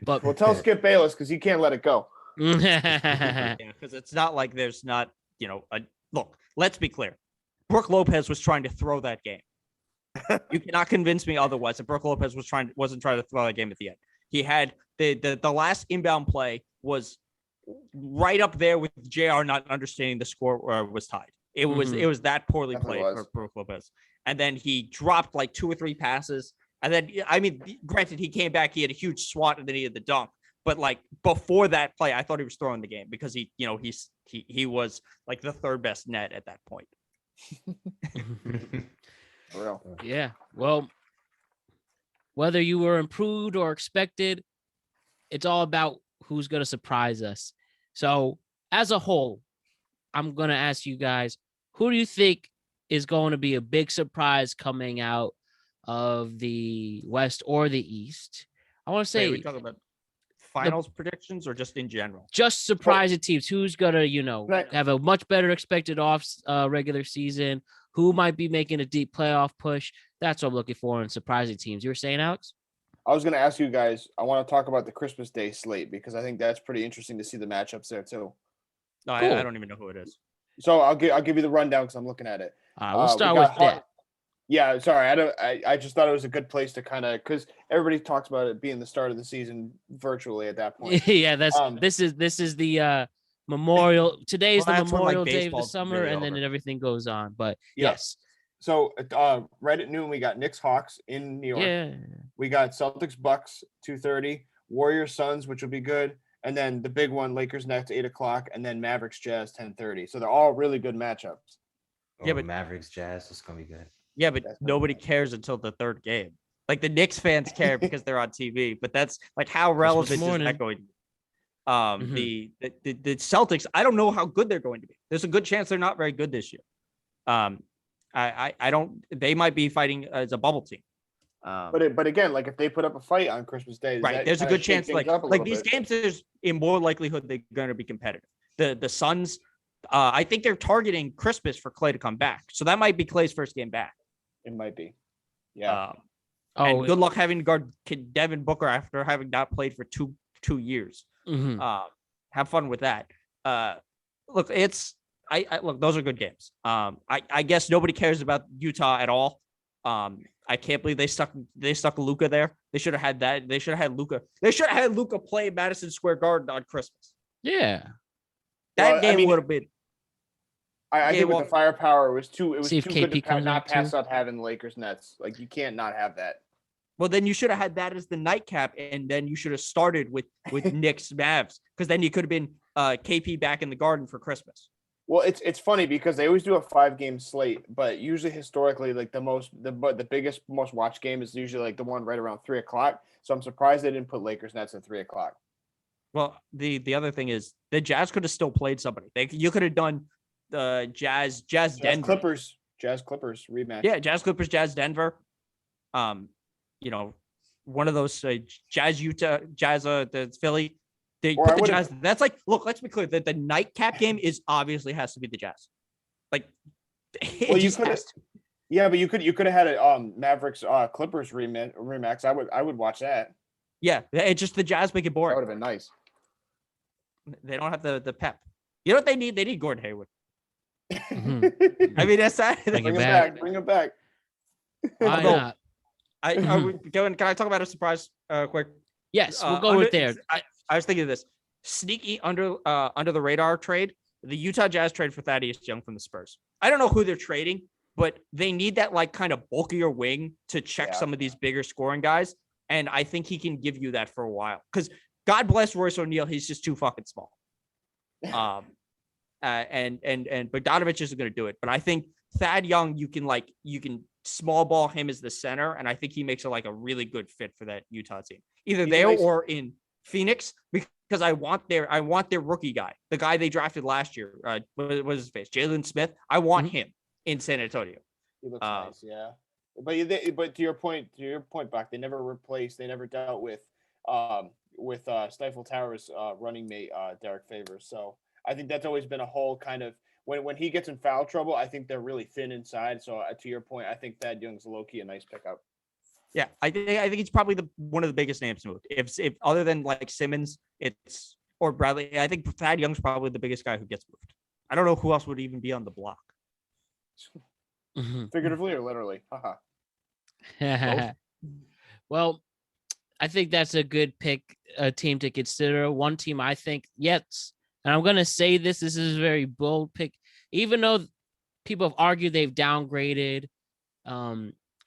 But well, tell Skip Bayless because he can't let it go. Yeah, because it's not like there's not, look, let's be clear. Brook Lopez was trying to throw that game. You cannot convince me otherwise that Brook Lopez wasn't trying to throw that game at the end. He had the last inbound play was right up there with JR not understanding the score was tied. It was that poorly played for Brook Lopez. And then he dropped like 2 or 3 passes. And then, granted, he came back, he had a huge swat, and then he had the dunk. But like before that play, I thought he was throwing the game because he was like the third best net at that point. For real. Yeah. Well, whether you were improved or expected, it's all about who's going to surprise us. So as a whole, I'm going to ask you guys, who do you think is going to be a big surprise coming out of the West or the East? I want to say, are we talking about finals predictions or just in general? Just surprising teams. Who's gonna, have a much better expected regular season? Who might be making a deep playoff push? That's what I'm looking for in surprising teams. You were saying, Alex? I was going to ask you guys. I want to talk about the Christmas Day slate because I think that's pretty interesting to see the matchups there too. No, cool. I don't even know who it is. So I'll give you the rundown because I'm looking at it. We'll start with that. Yeah, sorry. I just thought it was a good place to kind of because everybody talks about it being the start of the season virtually at that point. Yeah, Um, this is the memorial. Today is Well, the that's when, like, Memorial Day of the baseball's summer, really and then over. everything goes on. But Yeah. yes, So right at noon we got Knicks Hawks in New York. yeah, We got Celtics Bucks 2:30, Warriors Suns, which will be good, and then the big one Lakers Nets 8 o'clock, and then Mavericks Jazz 10:30. So they're all really good matchups. Oh, Yeah, but- Mavericks Jazz, it's gonna be good. Yeah, but That's nobody cares until the third game. Like the Knicks fans care because they're on TV, but that's like how relevant is morning. that going to be? The Celtics, I don't know how good they're going to be. There's a good chance they're not very good this year. I don't. They might be fighting as a bubble team. But again, like if they put up a fight on Christmas Day, does Right, that there's a kinda good shake chance. things Like up a little these bit? games, there's in more likelihood they're going to be competitive. The Suns, I think they're targeting Christmas for Clay to come back, so that might be Clay's first game back. It might be. Yeah. And good luck having to guard Devin Booker after having not played for two years. mhm. Have fun with that. Look, look, those are good games. I guess nobody cares about Utah at all. I can't believe they stuck Luka there. They should have had that. They should have had Luka. They should have had Luka play Madison Square Garden on Christmas. Yeah. That Well, I game mean, would have been. I think well- with the firepower, it was too See if good KP to comes not in pass too. up having Lakers Nets. Like you can't not have that. Well, then you should have had that as the nightcap, and then you should have started with Knicks Mavs, because then you could have been KP back in the Garden for Christmas. Well, it's funny because they always do a 5-game slate, but usually historically, like the biggest, most watched game is usually like the one right around 3 o'clock. So I'm surprised they didn't put Lakers Nets at 3 o'clock. Well, the other thing is the Jazz could have still played somebody. You could have done the Jazz Denver. Jazz Clippers rematch. Yeah, Jazz Clippers, Jazz Denver. One of those Jazz Utah, Jazz the Philly. They Or put I the would've- Jazz. That's like, look, let's be clear. The nightcap game is obviously has to be the Jazz. Like, it Well, you just could have. has to. Yeah, but you could have had a Mavericks Clippers rematch. I would watch that. Yeah, it's just the Jazz make it That boring. would have been nice. They don't have the pep. You know what they need? They need Gordon Hayward. Mhm. I mean, that's that. Bring Bring it him back. back. Bring him back. Why Although- not? Are we going? Can I talk about a surprise quick? Yes, we'll go with there. I was thinking of this sneaky under the radar trade, the Utah Jazz trade for Thaddeus Young from the Spurs. I don't know who they're trading, but they need that like kind of bulkier wing to check Yeah. some of these bigger scoring guys, and I think he can give you that for a while. Because God bless Royce O'Neal, he's just too fucking small. And Bogdanovich isn't going to do it, but I think Thad Young, you can small ball him as the center, and I think he makes it like a really good fit for that Utah team, either He's there nice. or in Phoenix, because I want their rookie guy, the guy they drafted last year. What was his face? Jalen Smith. I want him in San Antonio. He looks nice, yeah. But to your point, Bach, they never dealt with Stifle Towers running mate Derek Favors. So I think that's always been a whole kind of when he gets in foul trouble, I think they're really thin inside. So to your point, I think Thad Young's low key a nice pickup. Yeah, I think he's probably one of the biggest names moved. If other than like Simmons, or Bradley, I think Thad Young's probably the biggest guy who gets moved. I don't know who else would even be on the block. Mhm. Figuratively or literally. Haha. Well, I think that's a good pick, a team to consider. One team I think, yes, and I'm going to say this is a very bold pick, even though people have argued they've downgraded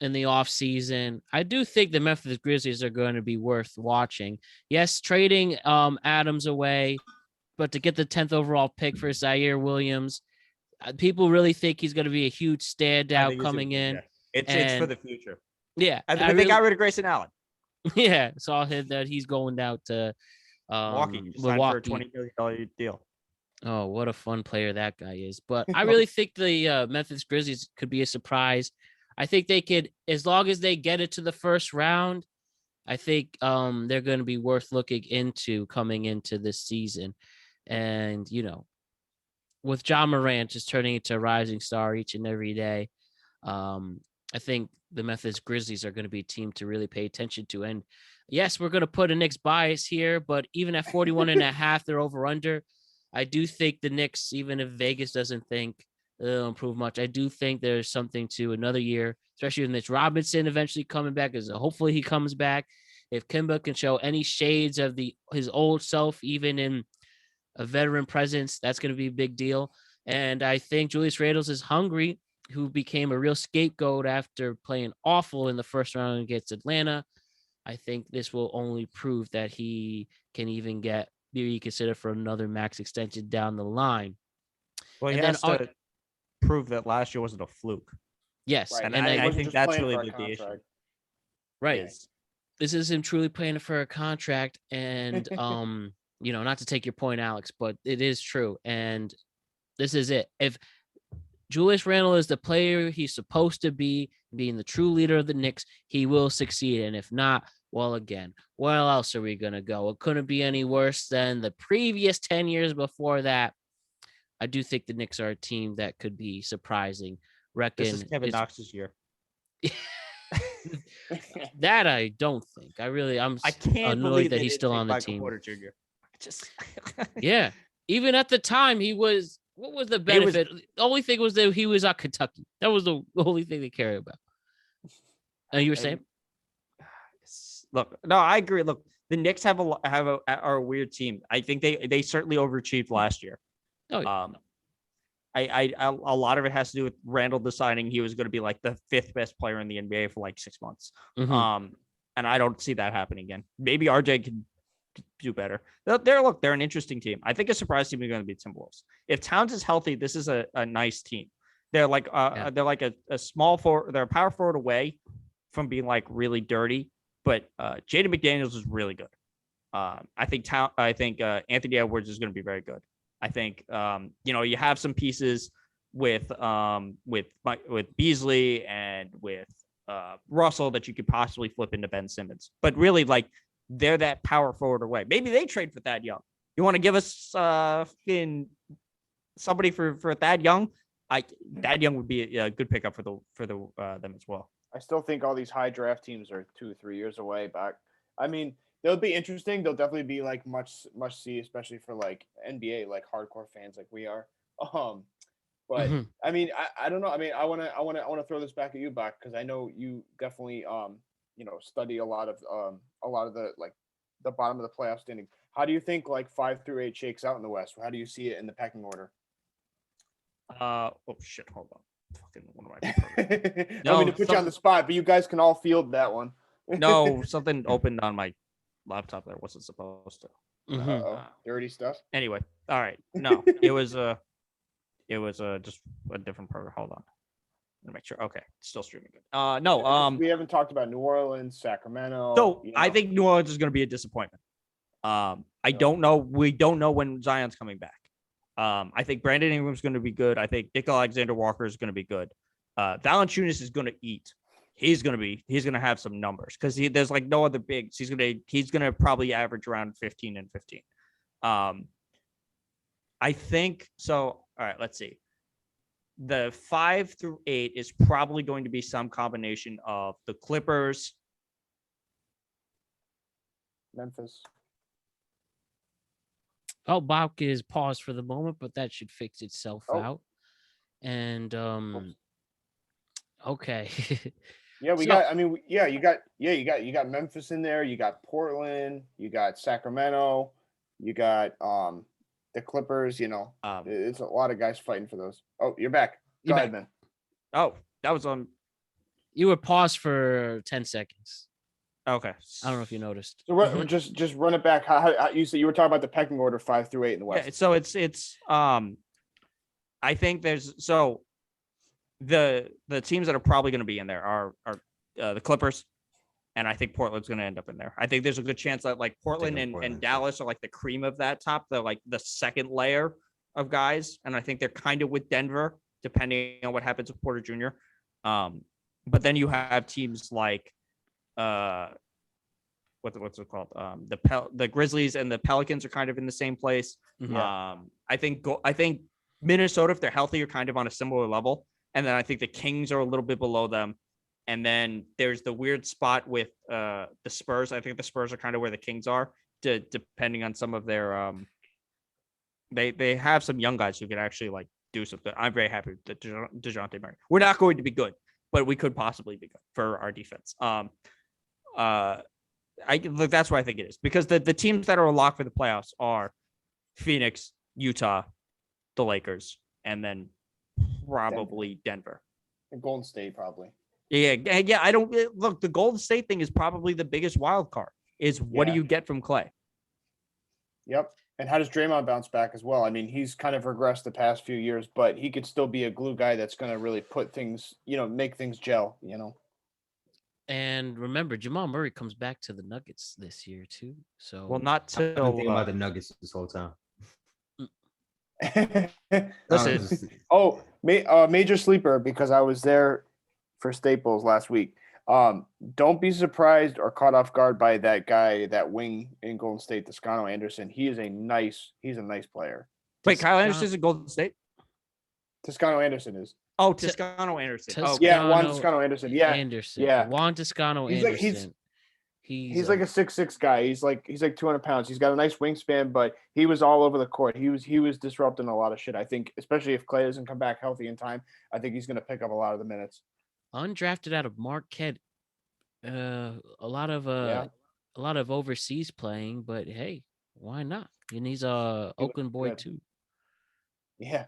in the offseason. I do think the Memphis Grizzlies are going to be worth watching. Yes, trading Adams away, but to get the 10th overall pick for Zaire Williams, people really think he's going to be a huge standout coming in. It's for And- the future. Yeah, I think they got rid of Grayson Allen. yeah, saw him that he's going out to Milwaukee signed for a Milwaukee. $20 million deal. Oh, what a fun player that guy is. But I really think the Memphis Grizzlies could be a surprise. I think they could, as long as they get it to the first round, I think they're going to be worth looking into coming into this season. And, with John Morant just turning into a rising star each and every day, I think the Memphis Grizzlies are going to be a team to really pay attention to. And yes, we're going to put a Knicks bias here, but even at 41.5, they're over under. I do think the Knicks, even if Vegas doesn't think it'll improve much. I do think there's something to another year, especially with Mitch Robinson eventually coming back. As hopefully he comes back. If Kemba can show any shades of his old self, even in a veteran presence, that's going to be a big deal. And I think Julius Randle is hungry, who became a real scapegoat after playing awful in the first round against Atlanta. I think this will only prove that he can even be considered for another max extension down the line. Well, he has to prove that last year wasn't a fluke. Yes, Right. and I think that's really the issue. Right. This is him truly playing for a contract, and not to take your point, Alex, but it is true. And this is it. If Julius Randle is the player he's supposed to be, being the true leader of the Knicks, he will succeed. And if not, well, again, where else are we going to go? It couldn't be any worse than the previous 10 years before that. I do think the Knicks are a team that could be surprising. This is Kevin Knox's year. That I don't think. I can't annoyed that he's still on the Michael team. Porter Jr. Just Yeah. Even at the time, he was. What was the benefit? The only thing was that he was at Kentucky. That was the only thing they cared about. And you were saying? Look, no, I agree. Look, the Knicks are a weird team. I think they certainly overachieved last year. Oh, yeah. A lot of it has to do with Randall deciding he was going to be like the 5th best player in the NBA for like 6 months. Mm-hmm. And I don't see that happening again. Maybe RJ can do better. They're an interesting team. I think a surprise team is going to be Timberwolves. If Towns is healthy, this is a nice team. They're like a small forward. They're a power forward away from being like really dirty. But Jaden McDaniels is really good. I think Anthony Edwards is going to be very good. I think you have some pieces with Beasley and with Russell that you could possibly flip into Ben Simmons. But really, like, they're that power forward away. Maybe they trade for Thad Young. You want to give us somebody for Thad Young? Thad Young would be a good pickup for them as well. I still think all these high draft teams are 2 or 3 years away back. I mean, they'll be interesting. They'll definitely be like much see, especially for like NBA, like hardcore fans like we are. But I mean, I don't know. I mean, I want to throw this back at you, Bach, because I know you definitely study a lot of the like the bottom of the playoff standing. How do you think like 5 through 8 shakes out in the West? How do you see it in the pecking order? Oh shit! Hold on. Fucking one of my. I mean to put you on the spot, but you guys can all field that one. No, something opened on my laptop there wasn't supposed to. Dirty stuff. Anyway, all right. No, it was just a different program. Hold on. Let me make sure. Okay, still streaming good. No, we haven't talked about New Orleans, Sacramento. So I think New Orleans is going to be a disappointment. I don't know. We don't know when Zion's coming back. I think Brandon Ingram's going to be good. I think Nick Alexander-Walker is going to be good. Valanciunas is going to eat. He's going to have some numbers because there's like no other bigs. He's going to probably average around 15 and 15. I think so. All right, let's see. The 5 through 8 is probably going to be some combination of the Clippers, Memphis. Oh, Bach is paused for the moment, but that should fix itself out. And okay. Yeah, you got Memphis in there, you got Portland, you got Sacramento, you got the Clippers, it's a lot of guys fighting for those. Oh, you're back. Go ahead, man. Oh, that was on. You were paused for 10 seconds. Okay. I don't know if you noticed. So just run it back. How you said you were talking about the pecking order 5 through 8 in the West. Yeah, so it's I think there's the teams that are probably going to be in there are the Clippers, and I think Portland's going to end up in there. I think there's a good chance that like Portland and Dallas are like the cream of that top, the like the second layer of guys, and I think they're kind of with Denver, depending on what happens with Porter Jr. But then you have teams like what's it called? The Grizzlies and the Pelicans are kind of in the same place. Yeah. I think Minnesota, if they're healthy, are kind of on a similar level. And then I think the Kings are a little bit below them. And then there's the weird spot with the Spurs. I think the Spurs are kind of where the Kings are, depending on some of their they have some young guys who can actually like do something. I'm very happy with DeJounte Murray. We're not going to be good, but we could possibly be good for our defense. That's where I think it is, because the teams that are locked for the playoffs are Phoenix, Utah, the Lakers, and then probably Denver. And Golden State probably. Yeah. I don't look. The Golden State thing is probably the biggest wild card. Is what do you get from Clay? Yep. And how does Draymond bounce back as well? I mean, he's kind of regressed the past few years, but he could still be a glue guy that's going to really put things, make things gel, And remember, Jamal Murray comes back to the Nuggets this year too. So not I've been till thinking about the Nuggets this whole time. listen. Major sleeper, because I was there for Staples last week. Don't be surprised or caught off guard by that guy, that wing in Golden State, Toscano Anderson. He's a nice player. Wait, Kyle Anderson's in Golden State? Toscano Anderson is. Oh, Toscano Anderson. Yeah, Juan Toscano Anderson. Yeah. Yeah. Juan Toscano Anderson. He's like a 6'6" guy. He's like 200 pounds. He's got a nice wingspan, but he was all over the court. He was disrupting a lot of shit. I think, especially if Clay doesn't come back healthy in time, I think he's going to pick up a lot of the minutes. Undrafted out of Marquette. A lot of overseas playing, but hey, why not? And he's a Oakland boy too. Yeah,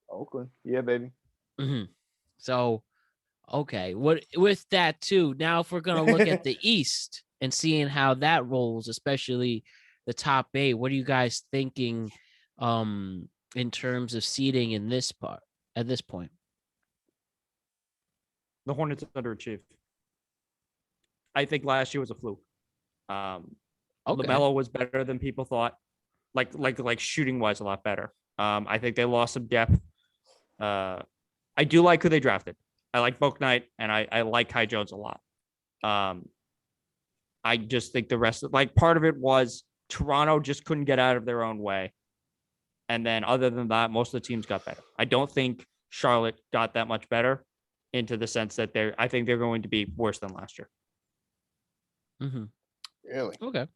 Oakland. Yeah, baby. Mm-hmm. So, okay, with that too. Now, if we're gonna look at the East and seeing how that rolls, especially the top 8, what are you guys thinking in terms of seeding in this part at this point? The Hornets underachieved. I think last year was a fluke. LaMelo was better than people thought. Like shooting wise, a lot better. I think they lost some depth. I do like who they drafted. I like Boak Knight, and I like Kai Jones a lot. I just think the rest of part of it was Toronto just couldn't get out of their own way. And then other than that, most of the teams got better. I don't think Charlotte got that much better, into the sense that I think they're going to be worse than last year. Mm-hmm. Really? Okay.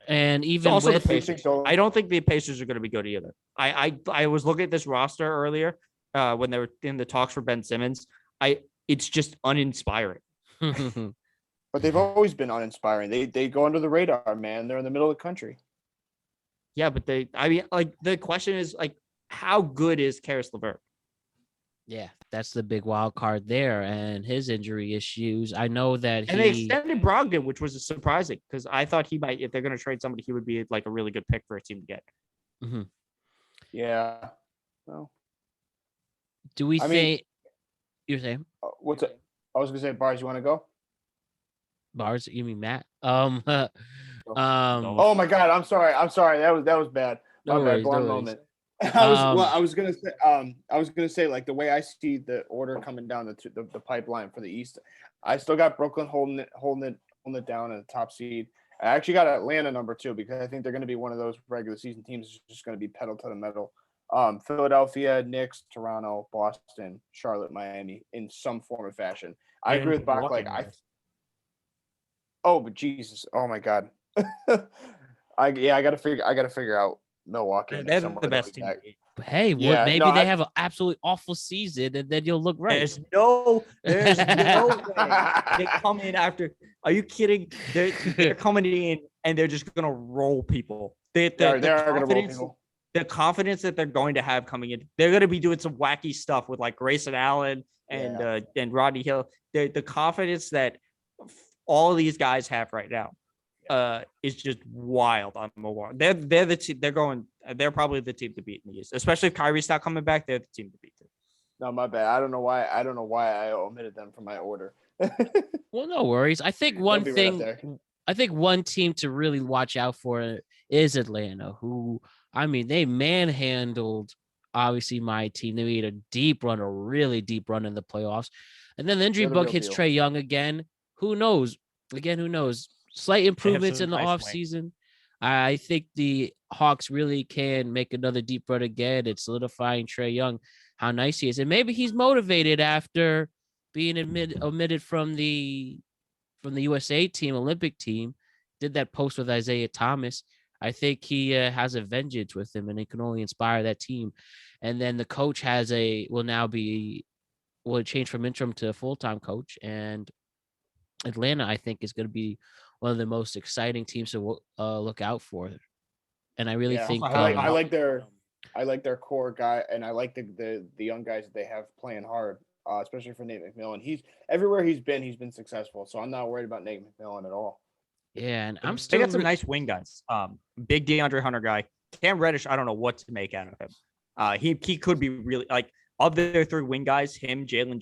And even also with the Pacers, I don't think the Pacers are going to be good either. I was looking at this roster earlier when they were in the talks for Ben Simmons. It's just uninspiring. But they've always been uninspiring. They go under the radar, man. They're in the middle of the country. Yeah, but the question is how good is Karis LeVert? Yeah, that's the big wild card there, and his injury issues. I know that they extended Brogdon, which was surprising, because I thought he might, if they're going to trade somebody, he would be like a really good pick for a team to get. Mm-hmm. Yeah. Well, do we think you're saying? What's it? I was going to say, Bars, you want to go? Bars? You mean Matt? Oh my God! I'm sorry. That was bad. My bad. Blonde moment. I was gonna say like the way I see the order coming down the pipeline for the East, I still got Brooklyn holding it down at the top seed. I actually got Atlanta number 2, because I think they're going to be one of those regular season teams that's just going to be pedal to the metal. Philadelphia, Knicks, Toronto, Boston, Charlotte, Miami in some form or fashion. I agree with Bach. But Jesus, oh my God, I got to figure out Milwaukee. They're the best team. Hey, maybe they have an absolutely awful season, and then you'll look right. There's no way they come in after. Are you kidding? They're coming in and they're just gonna roll people. They're gonna roll people. The confidence that they're going to have coming in, they're going to be doing some wacky stuff with like Grayson Allen and Rodney Hill. The confidence that all of these guys have right now is just wild on Milwaukee. They're the team. They're probably the team to beat in the East, especially if Kyrie's not coming back. They're the team to beat. No, my bad. I don't know why I omitted them from my order. Well, no worries. I think one team to really watch out for is Atlanta, who, I mean, they manhandled, obviously, my team. They made a really deep run in the playoffs. And then the injury bug hits Trae Young again. Who knows? Who knows? Slight improvements in the offseason. I think the Hawks really can make another deep run again. It's solidifying Trae Young, how nice he is. And maybe he's motivated after being omitted from the USA team, Olympic team. Did that post with Isaiah Thomas. I think he has a vengeance with him, and it can only inspire that team. And then the coach will change from interim to full-time coach, and Atlanta, I think, is going to be one of the most exciting teams to look out for. And I really think I like their core guy, and I like the young guys that they have playing hard, especially for Nate McMillan. He's everywhere he's been successful, so I'm not worried about Nate McMillan at all. Yeah, and they got some nice wing guys. Big DeAndre Hunter guy. Cam Reddish, I don't know what to make out of him. He could be really like of their 3 wing guys, him, Jalen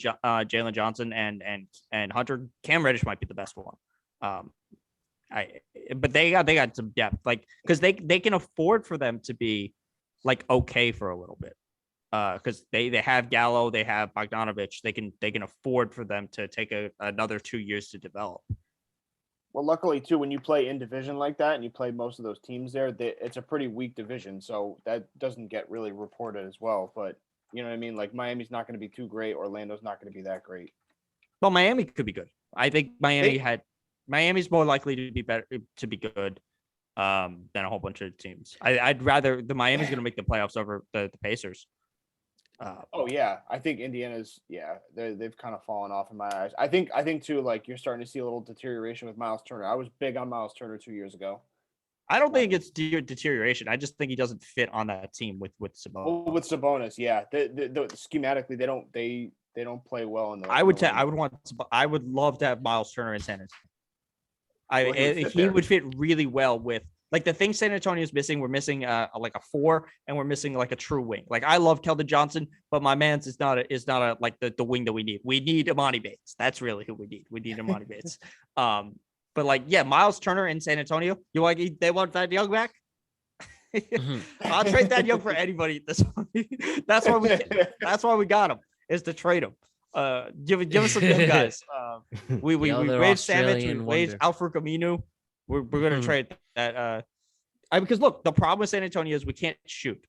Johnson, and Hunter. Cam Reddish might be the best one. But they got some depth, like because they can afford for them to be like okay for a little bit. Because they have Gallo, they have Bogdanovich, they can afford for them to take another 2 years to develop. Well, luckily too, when you play in division like that and you play most of those teams there, it's a pretty weak division, so that doesn't get really reported as well. But you know what I mean? Like Miami's not going to be too great. Orlando's not going to be that great. Well, Miami could be good. I think Miami's more likely to be better to be good than a whole bunch of teams. I'd rather the Miami's going to make the playoffs over the Pacers. I think Indiana's they've kind of fallen off in my eyes. I think too, like you're starting to see a little deterioration with Miles Turner. I was big on Miles Turner 2 years ago. I don't think it's deterioration. I just think he doesn't fit on that team with Sabonis. Well, with Sabonis, yeah, the schematically they don't play well in the. I would love to have Miles Turner in San Antonio. He would fit really well with. Like the thing San Antonio is missing, we're missing like a 4, and we're missing like a true wing. Like I love Keldon Johnson, but my man's is not a like the wing that we need. We need Imani Bates. That's really who we need. We need Imani Bates. But like Miles Turner in San Antonio. They want that young back. I'll trade that young for anybody. That's why we got him is to trade him. Give us some young guys. We waived Sandwich, we waived Alfred Aminu. We're going to trade that. Because look, the problem with San Antonio is we can't shoot.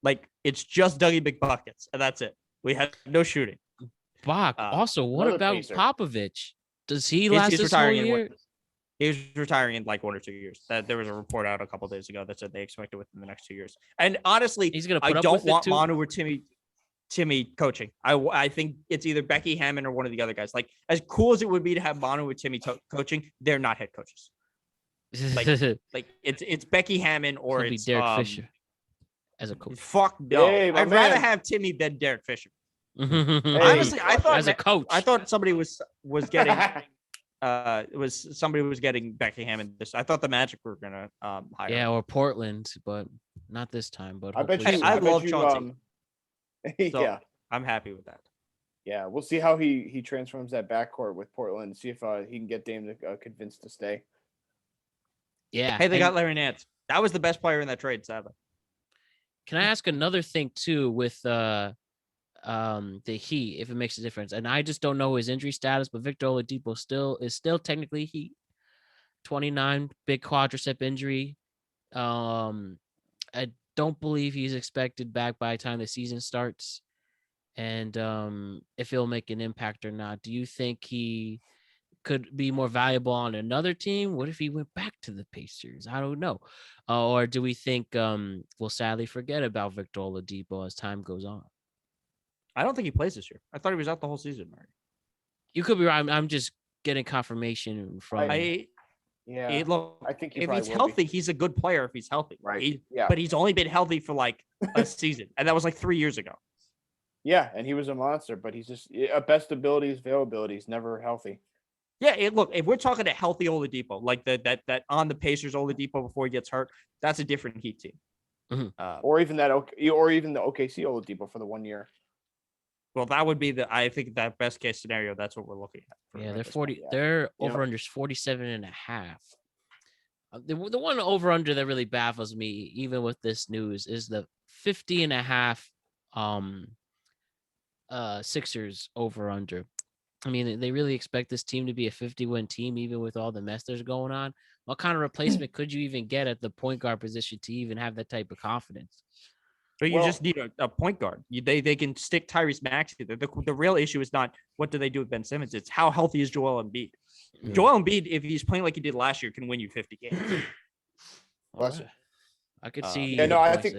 Like it's just Dougie McBuckets, and that's it. We have no shooting. Bach. Also, what about Pacer? Popovich? Does he last he's this whole year? He's retiring in like 1 or 2 years. There was a report out a couple of days ago that said they expect it within the next 2 years. And honestly, I don't want Manu or Timmy coaching. I think it's either Becky Hammond or one of the other guys. Like as cool as it would be to have Manu or Timmy coaching, they're not head coaches. Like it's Becky Hammond or it's Derek Fisher as a coach. Fuck no. Hey, I'd rather have Timmy than Derek Fisher. Honestly, I thought as a coach, I thought somebody was getting somebody was getting Becky Hammond. I thought the Magic were gonna hire. Yeah, or Portland, but not this time. But I love Chauncey. So I'm happy with that. Yeah, we'll see how he transforms that backcourt with Portland and see if he can get Dame to convince to stay. Yeah. Hey, they got Larry Nance. That was the best player in that trade, sadly. Can I ask another thing too with the Heat, if it makes a difference? And I just don't know his injury status, but Victor Oladipo is still technically Heat. 29, big quadricep injury. I don't believe he's expected back by the time the season starts. And if he'll make an impact or not. Do you think he could be more valuable on another team? What if he went back to the Pacers? I don't know. Or do we think we'll sadly forget about Victor Oladipo as time goes on? I don't think he plays this year. I thought he was out the whole season, Murray. You could be right. I'm just getting confirmation from. Look, I think if he's healthy, he's a good player. If he's healthy, right? But he's only been healthy for like a season, and that was like 3 years ago. Yeah, and he was a monster, but he's just best abilities, availability. He's never healthy. Yeah, look, if we're talking a healthy Oladipo, like that on the Pacers Oladipo before he gets hurt, that's a different Heat team. Mm-hmm. Or even the OKC Oladipo for the 1 year. Well, that would be I think that best case scenario. That's what we're looking at. Yeah, they're 40. Their over under is 47.5. The one over under that really baffles me, even with this news, is the 50.5 Sixers over under. I mean, they really expect this team to be a 50-win team, even with all the mess that's going on. What kind of replacement could you even get at the point guard position to even have that type of confidence? But you just need a point guard. They can stick Tyrese Maxey. The real issue is not what do they do with Ben Simmons. It's how healthy is Joel Embiid. Yeah. Joel Embiid, if he's playing like he did last year, can win you 50 games. I could see. I think.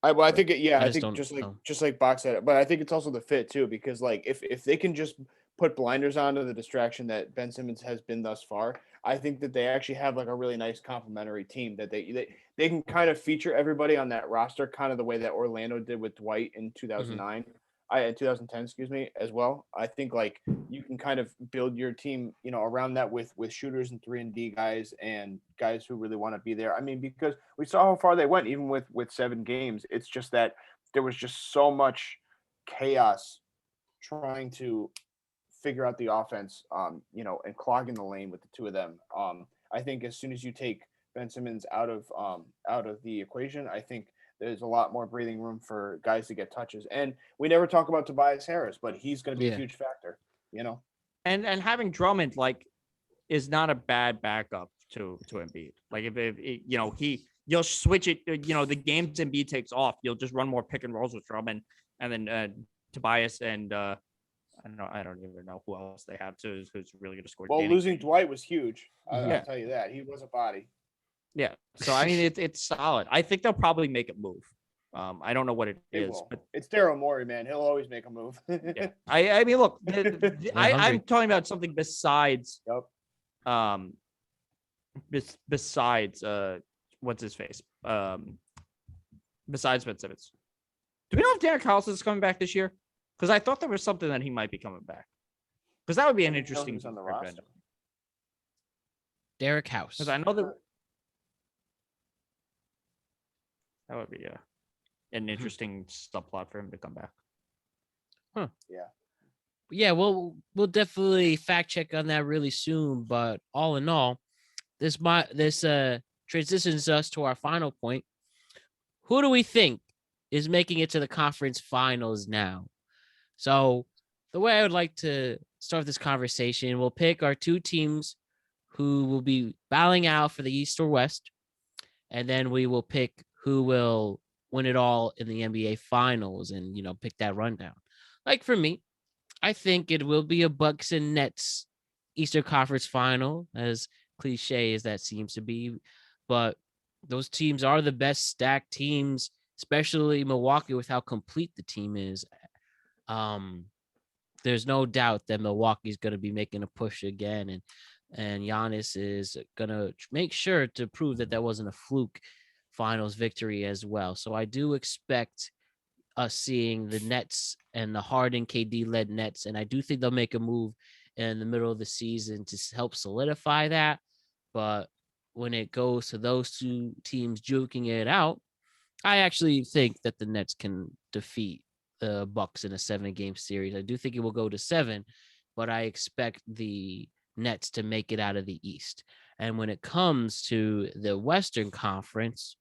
I think I I just think don't know. just like Bach said, but I think it's also the fit too, because like if they can just put blinders on to the distraction that Ben Simmons has been thus far, I think that they actually have like a really nice complementary team that they can kind of feature everybody on that roster, kind of the way that Orlando did with Dwight in 2009. In 2010, excuse me, as well. I think like you can kind of build your team, around that with shooters and 3-and-D guys and guys who really want to be there. I mean, because we saw how far they went, even with 7 games. It's just that there was just so much chaos trying to figure out the offense, and clogging the lane with the two of them. I think as soon as you take Ben Simmons out of the equation, I think there's a lot more breathing room for guys to get touches. And we never talk about Tobias Harris, but he's going to be a huge factor. And having Drummond is not a bad backup to Embiid. Like if you'll switch it. The games Embiid takes off, you'll just run more pick and rolls with Drummond, and then Tobias and I don't even know who else they have who's really going to score. Well, losing Dwight was huge. I'll tell you that. He was a body. Yeah. So I mean, it's solid. I think they'll probably make a move. I don't know what it is, but it's Daryl Morey, man. He'll always make a move. yeah. I mean, look, I'm talking about something besides. Yep. Besides, what's his face? Besides Ben Simmons, do we know if Derek House is coming back this year? Because I thought there was something that he might be coming back. Because that would be an interesting. On the roster. Derek House. Because I know that would be an interesting subplot for him to come back. Huh. Yeah. Yeah, we'll definitely fact check on that really soon. But all in all, this transitions us to our final point. Who do we think is making it to the conference finals now? So the way I would like to start this conversation, we'll pick our 2 teams who will be battling out for the East or West, and then we will pick who will win it all in the NBA Finals and, pick that rundown. Like for me, I think it will be a Bucks and Nets Eastern Conference Final, as cliche as that seems to be. But those teams are the best stacked teams, especially Milwaukee with how complete the team is. There's no doubt that Milwaukee's going to be making a push again, and Giannis is going to make sure to prove that wasn't a fluke finals victory as well. So I do expect us seeing the Nets and the Harden KD led Nets, and I do think they'll make a move in the middle of the season to help solidify that. But when it goes to those 2 teams juking it out, I actually think that the Nets can defeat the Bucks in a 7-game series. I do think it will go to 7, but I expect the Nets to make it out of the East. And when it comes to the Western Conference,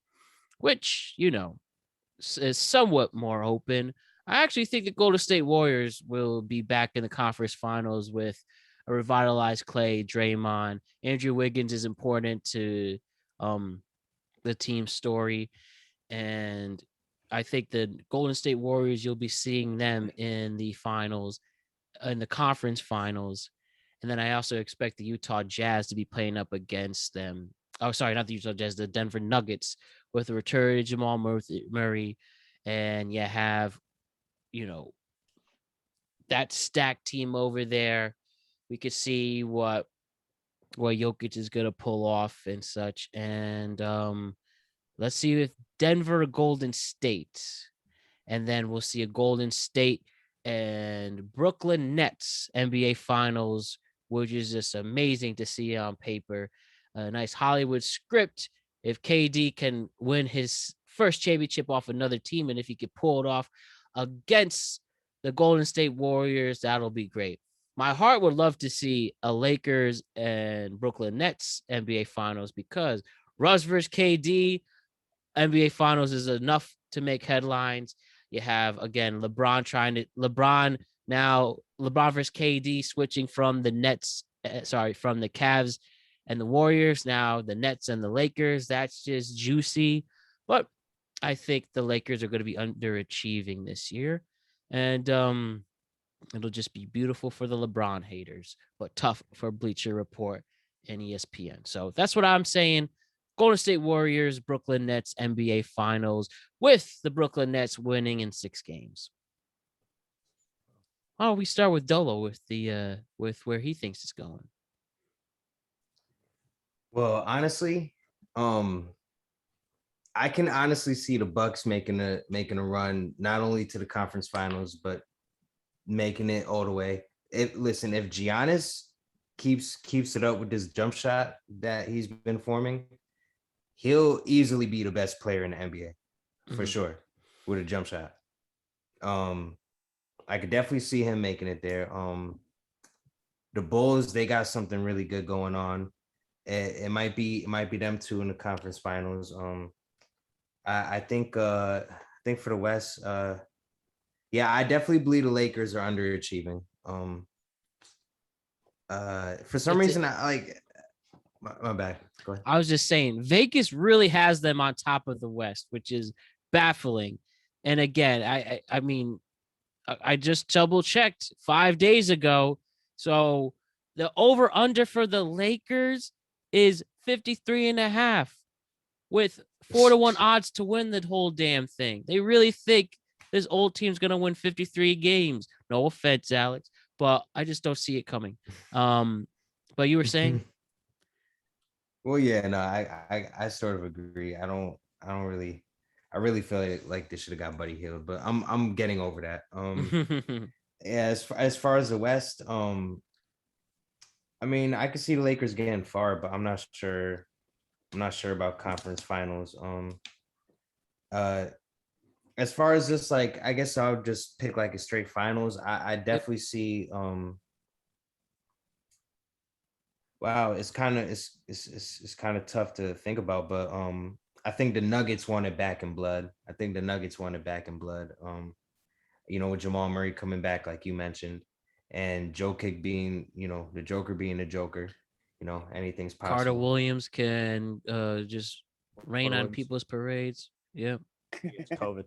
which, is somewhat more open, I actually think the Golden State Warriors will be back in the conference finals with a revitalized Clay, Draymond. Andrew Wiggins is important to the team story. And I think the Golden State Warriors, you'll be seeing them in the finals, in the conference finals. And then I also expect the Utah Jazz to be playing up against them. Oh, sorry, not the Utah Jazz, the Denver Nuggets, with the return of Jamal Murray. And you have, that stacked team over there. We could see what Jokic is going to pull off and such. And let's see if Denver Golden State. And then we'll see a Golden State and Brooklyn Nets NBA Finals, which is just amazing to see on paper. A nice Hollywood script. If KD can win his first championship off another team, and if he could pull it off against the Golden State Warriors, that'll be great. My heart would love to see a Lakers and Brooklyn Nets NBA Finals, because Russ versus KD NBA Finals is enough to make headlines. You have, again, LeBron versus KD switching from the from the Cavs and the Warriors, now the Nets and the Lakers. That's just juicy. But I think the Lakers are going to be underachieving this year. And it'll just be beautiful for the LeBron haters, but tough for Bleacher Report and ESPN. So that's what I'm saying. Golden State Warriors, Brooklyn Nets, NBA Finals, with the Brooklyn Nets winning in 6 games. Why don't we start with Dolo with where he thinks it's going? Well, honestly, I can honestly see the Bucks making a run not only to the conference finals but making it all the way. If Giannis keeps it up with this jump shot that he's been forming, he'll easily be the best player in the NBA for sure with a jump shot. I could definitely see him making it there. The Bulls, they got something really good going on. It might be them two in the conference finals. I think for the West, yeah, I definitely believe the Lakers are underachieving. For some reason, I like my bad. Go ahead. I was just saying, Vegas really has them on top of the West, which is baffling. And again, I mean, I just double checked 5 days ago. So the over under for the Lakers is 53.5 with 4-1 odds to win the whole damn thing. They really think this old team's going to win 53 games. No offense, Alex, but I just don't see it coming. But you were saying? Well, yeah, no, I sort of agree. I really feel like they should have got Buddy Hield, but I'm getting over that. Yeah, as far as the West, I mean, I could see the Lakers getting far, but I'm not sure about conference finals. As far as this, like, I guess I'll just pick like a straight finals. I definitely see. Wow, it's kind of tough to think about, but I think the Nuggets want it back in blood. With Jamal Murray coming back, like you mentioned, and Jokic being, the Joker being the Joker, anything's possible. Carter Williams can just rain on people's parades. Yeah. It's COVID.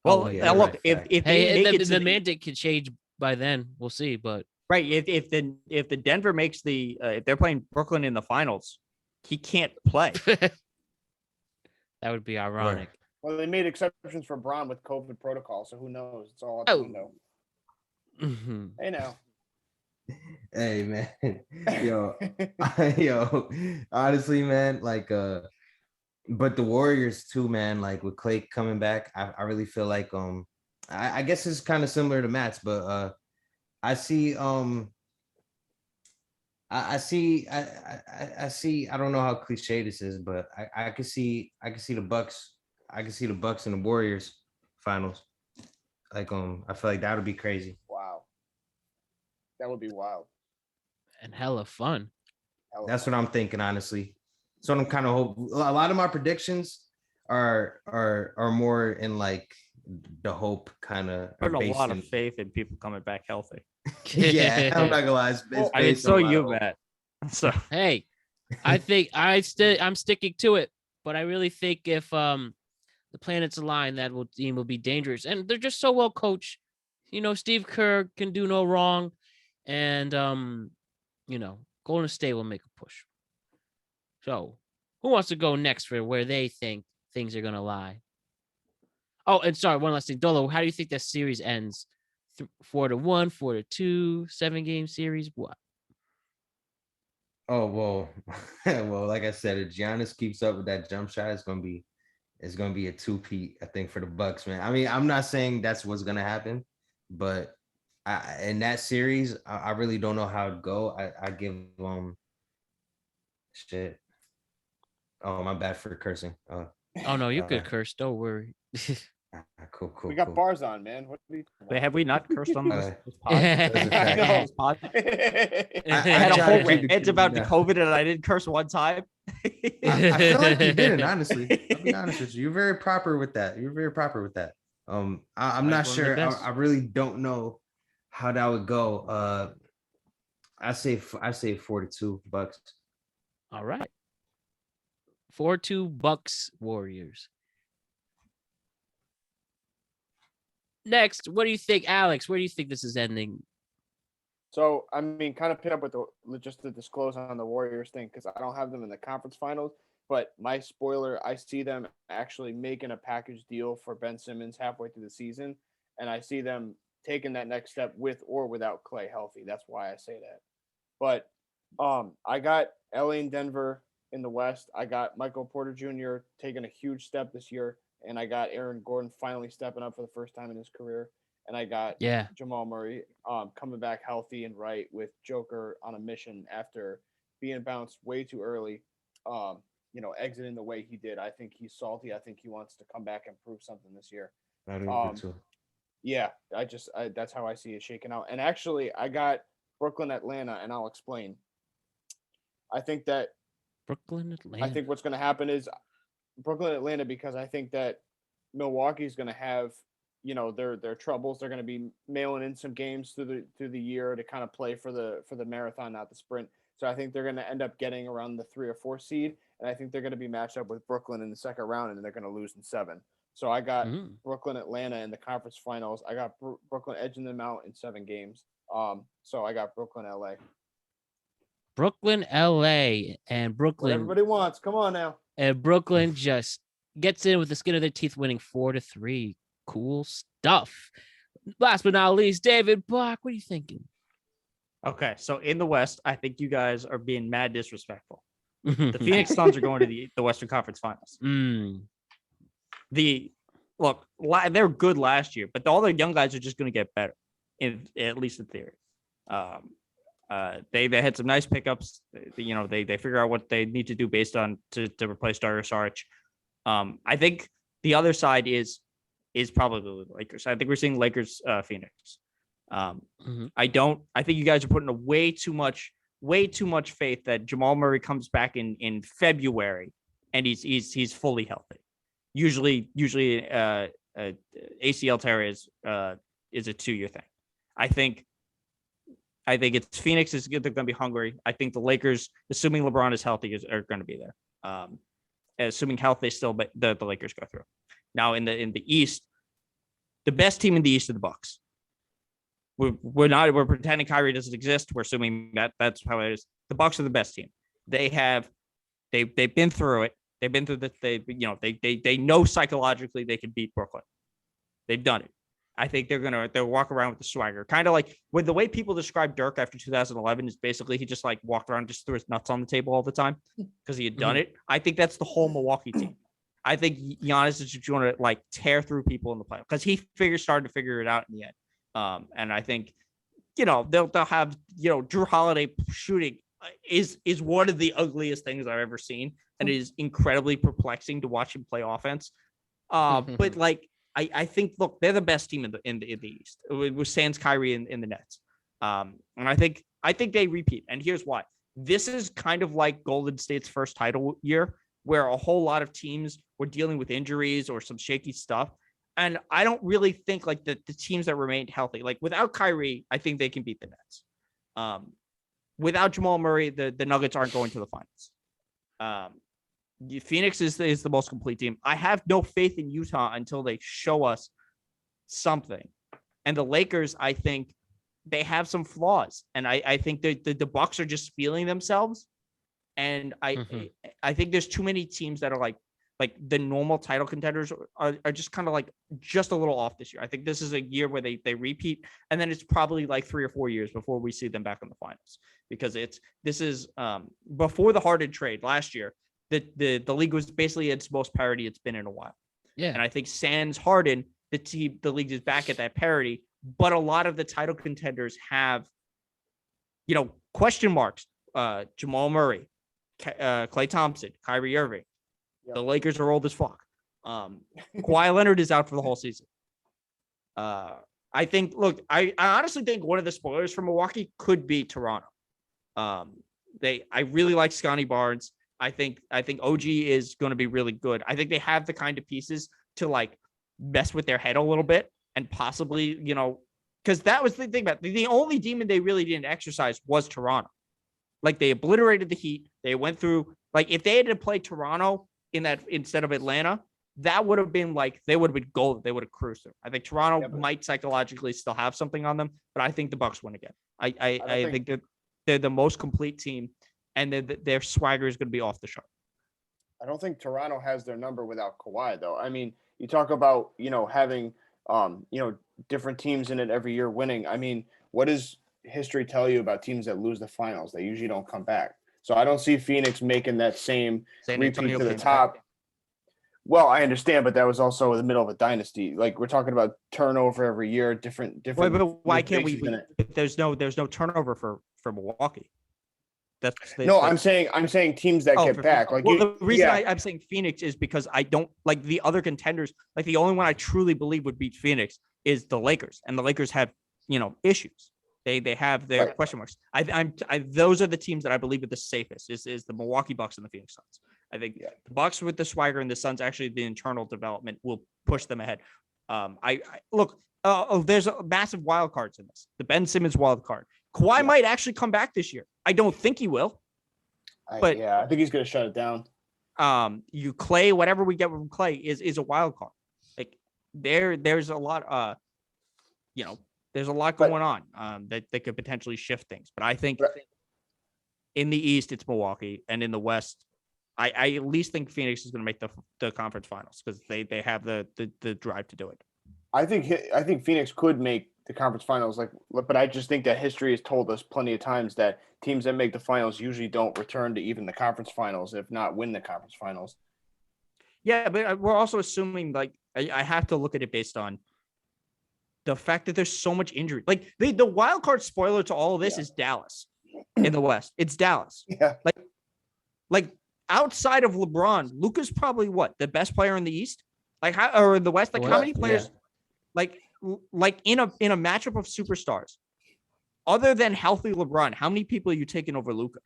Oh, Well, yeah, look, right, if fact. they make it to the mandate could change by then. We'll see, but right, if the Denver makes the if they're playing Brooklyn in the finals, he can't play. that would be ironic. Well, they made exceptions for Braun with COVID protocol, so who knows? It's all out the window. Hey now. Hey man, yo, honestly, man, like but the Warriors too, man, like with Clay coming back, I really feel like I guess it's kind of similar to Matt's, but I see I see I don't know how cliche this is, but I can see the Bucks. I can see the Bucks and the Warriors finals. Like I feel like that would be crazy. Wow. That would be wild. And hella fun. That's what I'm thinking, honestly. So I'm kind of hope. A lot of my predictions are more in like the hope kind of. There's a lot of faith in people coming back healthy. Yeah, I'm not gonna lie. I mean, so you, Matt. So hey, I think I'm sticking to it, but I really think if the planets align, that team will be dangerous, and they're just so well coached. Steve Kerr can do no wrong, and Golden State will make a push. So, who wants to go next for where they think things are gonna lie? Oh, and sorry, one last thing, Dolo. How do you think that series ends? 4-1, 4-2, 7-game series. What? Oh well, like I said, if Giannis keeps up with that jump shot, it's gonna be a 2-peat, I think, for the Bucks, man. I mean, I'm not saying that's what's gonna happen, but in that series, I really don't know how it'd go. I give shit. Oh, my bad for cursing. Oh no, you could curse. Don't worry. Cool. We got bars on, man. What do wait, have we not cursed on this pod? I I had a whole rant about the COVID and I didn't curse one time. I feel like you didn't, honestly. I'll be honest with you. You're very proper with that. I'm not sure. I really don't know how that would go. I say 4-2 Bucks. All right. 4-2 Bucks Warriors. Next, what do you think, Alex? Where do you think this is ending? So, I mean, kind of pick up with just to disclose on the Warriors thing, because I don't have them in the conference finals. But my spoiler, I see them actually making a package deal for Ben Simmons halfway through the season, and I see them taking that next step with or without Clay healthy. That's why I say that. But I got LA and Denver in the West. I got Michael Porter Jr. taking a huge step this year, and I got Aaron Gordon finally stepping up for the first time in his career. And I got Jamal Murray coming back healthy and right with Joker on a mission after being bounced way too early. Exiting the way he did. I think he's salty. I think he wants to come back and prove something this year. I do too. Yeah, that's how I see it shaking out. And actually, I got Brooklyn, Atlanta, and I'll explain. I think that Brooklyn, Atlanta. I think what's going to happen is Brooklyn, Atlanta, because I think that Milwaukee's going to have, their troubles. They're going to be mailing in some games through the year to kind of play for the marathon, not the sprint. So I think they're going to end up getting around the 3 or 4 seed, and I think they're going to be matched up with Brooklyn in the second round, and they're going to lose in 7. So I got Brooklyn, Atlanta in the conference finals. I got Brooklyn edging them out in 7 games. So I got Brooklyn, LA. Brooklyn, LA, and Brooklyn. What everybody wants. Come on now. And Brooklyn just gets in with the skin of their teeth, winning 4-3. Cool stuff. Last but not least, David Bach, what are you thinking? Okay, so in the West, I think you guys are being mad disrespectful. The Phoenix Suns are going to the Western Conference Finals. They're good last year, but all the young guys are just going to get better, at least in theory. They had some nice pickups. They figure out what they need to do based on to replace Darius Saric. I think the other side is probably the Lakers. I think we're seeing Lakers Phoenix. I think you guys are putting way too much faith that Jamal Murray comes back in February and he's fully healthy. Usually ACL tear is a 2-year thing. I think it's Phoenix is good. They're going to be hungry. I think the Lakers, assuming LeBron is healthy, are going to be there. Assuming health, but the Lakers go through. Now in the East, the best team in the East are the Bucks. We're pretending Kyrie doesn't exist. We're assuming that's how it is. The Bucks are the best team. They've been through it. They've been through they know psychologically they can beat Brooklyn. They've done it. I think they'll walk around with the swagger. Kind of like with the way people describe Dirk after 2011 is basically he just like walked around, just threw his nuts on the table all the time because he had done it. I think that's the whole Milwaukee team. I think Giannis is just going to like tear through people in the playoffs because he started to figure it out in the end. And I think, they'll have, Drew Holiday shooting is one of the ugliest things I've ever seen. And it is incredibly perplexing to watch him play offense. But like, I think, look, they're the best team in the East with sans Kyrie in the Nets. And I think they repeat. And here's why. This is kind of like Golden State's first title year where a whole lot of teams were dealing with injuries or some shaky stuff. And I don't really think like the teams that remained healthy, like without Kyrie, I think they can beat the Nets. Without Jamal Murray, the Nuggets aren't going to the finals. Phoenix is the most complete team. I have no faith in Utah until they show us something. And the Lakers, I think they have some flaws. And I think the Bucks are just feeling themselves. And I think there's too many teams that are like the normal title contenders are just kind of like just a little off this year. I think this is a year where they repeat, and then it's probably like 3 or 4 years before we see them back in the finals because this is before the Harden trade last year. The league was basically its most parity it's been in a while. Yeah, and I think sans Harden, the league is back at that parity, but a lot of the title contenders have, question marks. Jamal Murray, Klay Thompson, Kyrie Irving. The Lakers are old as fuck. Kawhi Leonard is out for the whole season. I think, look, I honestly think one of the spoilers for Milwaukee could be Toronto. I really like Scotty Barnes. I think OG is going to be really good. I think they have the kind of pieces to like mess with their head a little bit and possibly, because that was the thing about the only demon they really didn't exercise was Toronto. Like they obliterated the Heat. They went through, like if they had to play Toronto in that instead of Atlanta, that would have been like they would have been gold. They would have cruised them. I think Toronto might psychologically still have something on them, but I think the Bucks win again. I think that they're the most complete team, and their swagger is going to be off the chart. I don't think Toronto has their number without Kawhi, though. I mean, you talk about, having, different teams in it every year winning. I mean, what does history tell you about teams that lose the finals? They usually don't come back. So I don't see Phoenix making that same San repeat Antonio to the came top. back. Well, I understand, but that was also in the middle of a dynasty. Like, we're talking about turnover every year, different. Wait, but why with can't we? faces in it. If there's no turnover for Milwaukee. No, I'm saying teams that get back. Like, the reason I'm saying Phoenix is because I don't like the other contenders. Like, the only one I truly believe would beat Phoenix is the Lakers, and the Lakers have issues. They have their question marks. Those are the teams that I believe are the safest. Is the Milwaukee Bucks and the Phoenix Suns. I think the Bucks with the swagger and the Suns, actually the internal development will push them ahead. I look. There's a massive wild cards in this. The Ben Simmons wild card. Kawhi might actually come back this year. I don't think he will. But I think he's going to shut it down. Clay, whatever we get from Clay is a wild card. Like there's a lot. There's a lot going on that could potentially shift things. But I think in the East it's Milwaukee, and in the West, I at least think Phoenix is going to make the conference finals because they have the drive to do it. I think Phoenix could make the conference finals, but I just think that history has told us plenty of times that teams that make the finals usually don't return to even the conference finals, if not win the conference finals. Yeah, but we're also assuming I have to look at it based on the fact that there's so much injury. Like the wild card spoiler to all of this is Dallas in the West. It's Dallas. Yeah. Like outside of LeBron, Luka's probably the best player in the East? Or in the West? How many players? Yeah. Like in a matchup of superstars, other than healthy LeBron, how many people are you taking over Luka?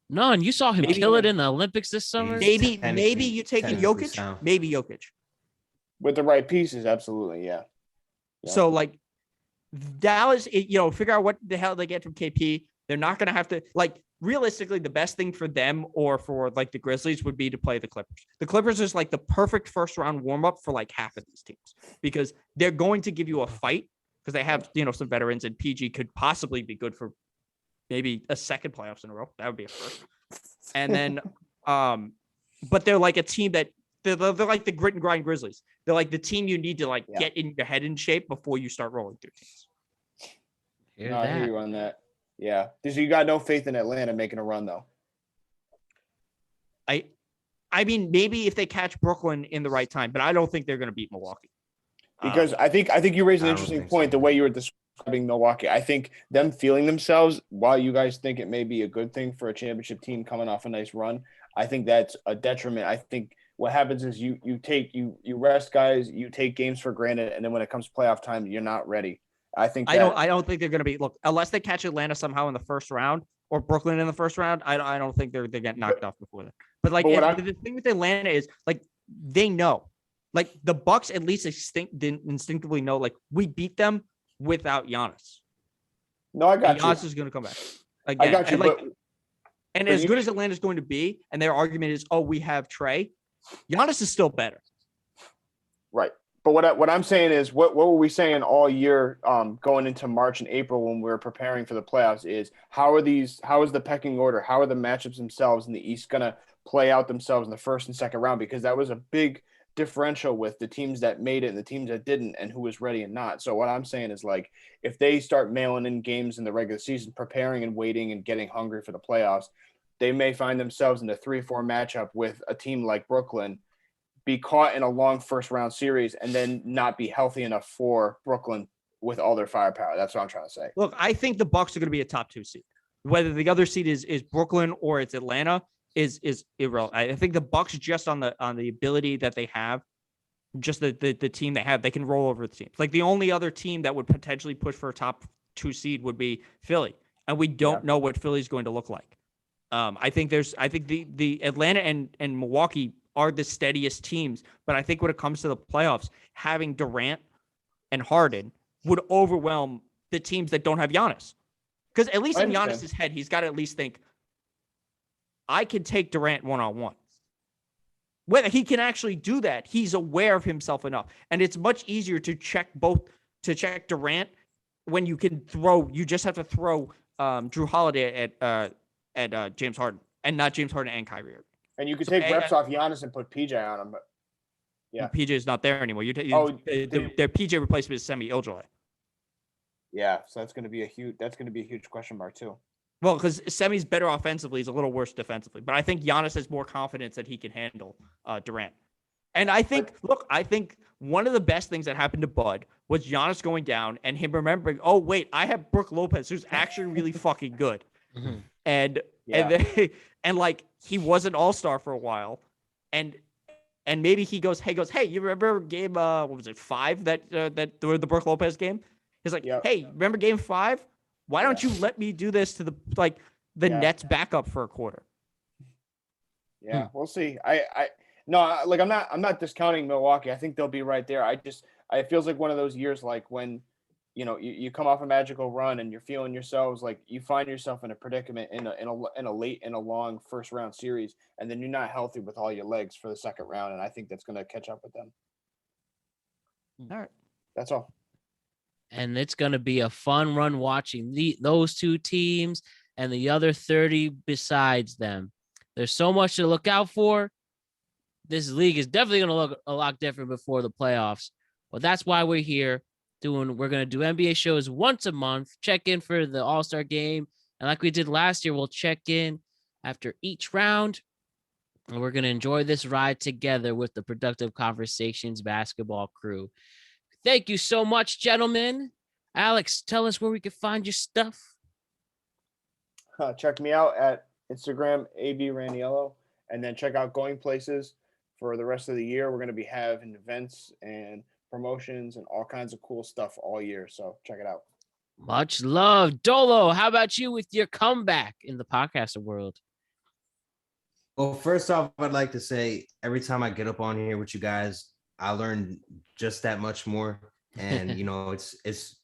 None. You saw him kill it in the Olympics this summer. Maybe you taking Jokic. Maybe Jokic. With the right pieces, absolutely, yeah. So Dallas, figure out what the hell they get from KP. They're not going to have to realistically, the best thing for them or for the Grizzlies would be to play the Clippers. The Clippers is the perfect first round warm up for half of these teams because they're going to give you a fight because they have, some veterans, and PG could possibly be good for maybe a second playoffs in a row. That would be a first. And then, but they're a team that they're like the grit and grind Grizzlies. They're the team you need to get in your head in shape before you start rolling through teams. I hear you on that. Yeah. So you got no faith in Atlanta making a run, though? I mean, maybe if they catch Brooklyn in the right time, but I don't think they're going to beat Milwaukee. Because I think you raised an interesting point, the way you were describing Milwaukee. I think them feeling themselves, while you guys think it may be a good thing for a championship team coming off a nice run, I think that's a detriment. I think what happens is you rest guys, you take games for granted, and then when it comes playoff time, you're not ready. I don't think they're going to be unless they catch Atlanta somehow in the first round or Brooklyn in the first round. I don't think they get knocked off before that. But the thing with Atlanta is they know, the Bucks at least instinctively know we beat them without Giannis. No, I got Giannis you. is going to come back again. I got you. And as good as Atlanta's going to be, and their argument is, we have Trey, Giannis is still better. Right. But what I'm saying is, what were we saying all year going into March and April when we were preparing for the playoffs is how is the pecking order? How are the matchups themselves in the East going to play out themselves in the first and second round? Because that was a big differential with the teams that made it and the teams that didn't and who was ready and not. So what I'm saying is if they start mailing in games in the regular season, preparing and waiting and getting hungry for the playoffs, they may find themselves in a 3-4 matchup with a team like Brooklyn, be caught in a long first round series and then not be healthy enough for Brooklyn with all their firepower. That's what I'm trying to say. Look, I think the Bucks are going to be a top 2 seed. Whether the other seed is Brooklyn or it's Atlanta is irrelevant. I think the Bucks, just on the ability that they have, just the team they have, they can roll over the teams. The only other team that would potentially push for a top 2 seed would be Philly, and we don't know what Philly's going to look like. I think the Atlanta and Milwaukee are the steadiest teams, but I think when it comes to the playoffs, having Durant and Harden would overwhelm the teams that don't have Giannis. Because at least in Giannis's head, he's got to at least think, I can take Durant one-on-one. Whether he can actually do that, he's aware of himself enough. And it's much easier to check Durant when you just have to throw Drew Holiday at James Harden, and not James Harden and Kyrie Irving. And you could take reps off Giannis and put PJ on him, but yeah, PJ's not there anymore. Their PJ replacement is Semi Ojeleye. Yeah, so that's going to be a huge question mark too. Well, because Semi's better offensively, he's a little worse defensively, but I think Giannis has more confidence that he can handle Durant. And I think one of the best things that happened to Bud was Giannis going down and him remembering, oh wait, I have Brook Lopez, who's actually really fucking good, and like he was an all-star for a while, and maybe he goes, hey, you remember game what was it 5 that the Brook Lopez game? He's like, hey, remember game 5? Why don't you let me do this to the Nets backup for a quarter? Yeah, we'll see. I'm not discounting Milwaukee. I think they'll be right there. It feels like one of those years like when, you come off a magical run and you're feeling yourselves like you find yourself in a predicament in a long first round series, and then you're not healthy with all your legs for the second round, and I think that's going to catch up with them. All right, that's all. And it's going to be a fun run watching those two teams and the other 30 besides them. There's so much to look out for. This league is definitely going to look a lot different before the playoffs. But that's why we're here we're going to do NBA shows once a month, check in for the All-Star game. And like we did last year, we'll check in after each round. And we're going to enjoy this ride together with the Productive Conversations basketball crew. Thank you so much, gentlemen. Alex, tell us where we can find your stuff. Check me out at Instagram, AB Ranniello, and then check out Going Places for the rest of the year. We're going to be having events and promotions and all kinds of cool stuff all year. So check it out. Much love. Dolo, how about you with your comeback in the podcast world? Well, first off, I'd like to say every time I get up on here with you guys, I learn just that much more. And, it's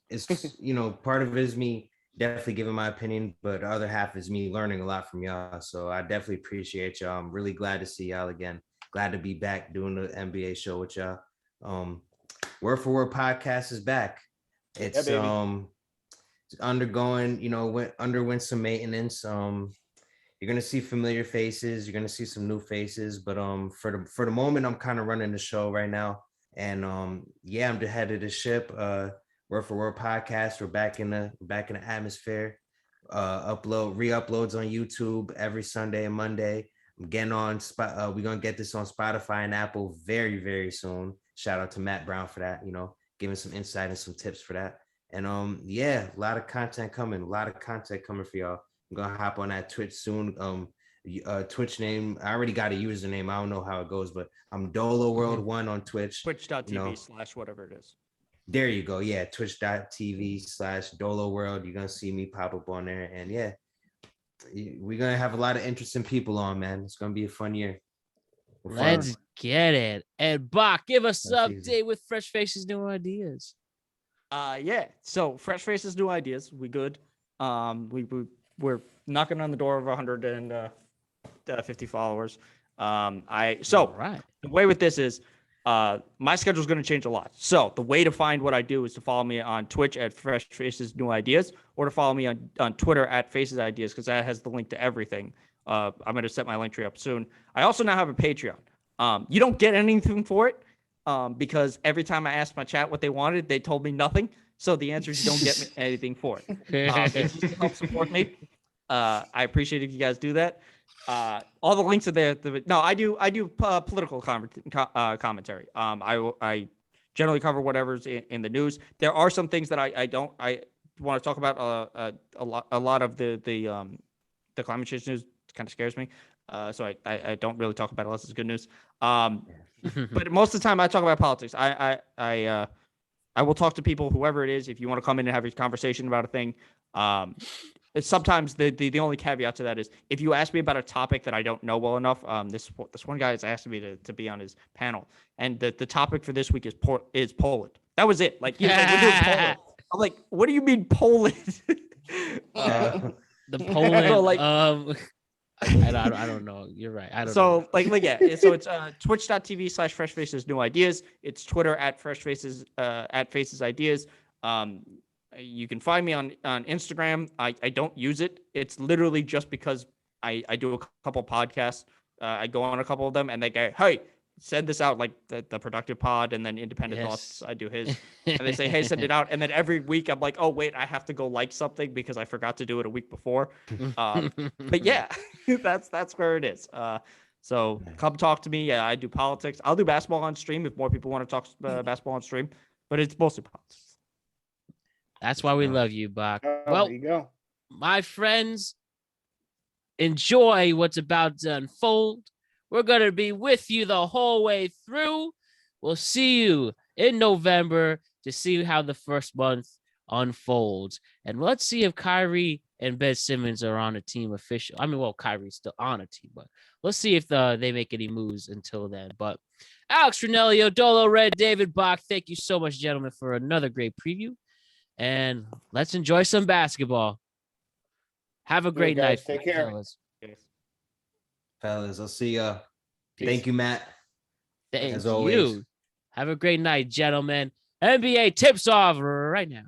part of it is me definitely giving my opinion, but the other half is me learning a lot from y'all. So I definitely appreciate y'all. I'm really glad to see y'all again. Glad to be back doing the NBA show with y'all. Word for Word podcast is back. It's underwent some maintenance. You're gonna see familiar faces. You're gonna see some new faces. But for the moment, I'm kind of running the show right now. And I'm the head of the ship. Word for Word podcast. We're back in the atmosphere. Re-uploads on YouTube every Sunday and Monday. I'm getting on we're gonna get this on Spotify and Apple very, very soon. Shout out to Matt Brown for that, giving some insight and some tips for that. And a lot of content coming for y'all. I'm gonna hop on that Twitch soon. Twitch name, I already got a username. I don't know how it goes, but I'm Dolo World 1 on Twitch. Twitch.tv / whatever it is. There you go. Yeah, twitch.tv / Dolo World. You're gonna see me pop up on there. And we're gonna have a lot of interesting people on, man. It's gonna be a fun year. Let's get it. And Bach, give us an update with Fresh Faces New Ideas. So Fresh Faces New Ideas, we good. We're knocking on the door of 150 followers. All right. The way with this is my schedule is going to change a lot. So the way to find what I do is to follow me on Twitch at Fresh Faces New Ideas, or to follow me on Twitter at Faces Ideas, because that has the link to everything. I'm going to set my Linktree up soon. I also now have a Patreon. You don't get anything for it because every time I asked my chat what they wanted, they told me nothing. So the answer is you don't get anything for it. If you help support me, I appreciate if you guys do that. All the links are there. I do political commentary. I generally cover whatever's in the news. There are some things that I want to talk about. A lot of the climate change news kind of scares me. So I don't really talk about it unless it's good news. But most of the time I talk about politics. I will talk to people, whoever it is, if you want to come in and have a conversation about a thing. Sometimes the only caveat to that is if you ask me about a topic that I don't know well enough. This one guy has asked me to be on his panel, and the topic for this week is Poland. That was it. Like, we're doing Poland. I'm like, what do you mean Poland? The Poland. I don't know. You're right. I don't know. So it's twitch.tv / Fresh Faces New Ideas. It's Twitter at Fresh Faces at Faces Ideas. You can find me on Instagram. I don't use it. It's literally just because I do a couple podcasts I go on a couple of them, and they go, "Hey, send this out," like the productive pod, and then independent thoughts. I do his, and they say, "Hey, send it out." And then every week, I'm like, "Oh wait, I have to go like something because I forgot to do it a week before." But yeah, that's where it is. So come talk to me. Yeah, I do politics. I'll do basketball on stream if more people want to talk basketball on stream, but it's mostly politics. That's why we love you, Bach. Oh, Well, there you go. my friends, enjoy what's about to unfold. We're going to be with you the whole way through. We'll see you in November to see how the first month unfolds. And let's see if Kyrie and Ben Simmons are on a team official. I mean, well, Kyrie's still on a team, but let's see if they make any moves until then. But Alex Ranniello, Dolo Ren, David Bach, thank you so much, gentlemen, for another great preview. And let's enjoy some basketball. Have a great night. Take care. Fellas, I'll see ya. Thank you, Matt. Thank as always. you. Have a great night, gentlemen. NBA tips off right now.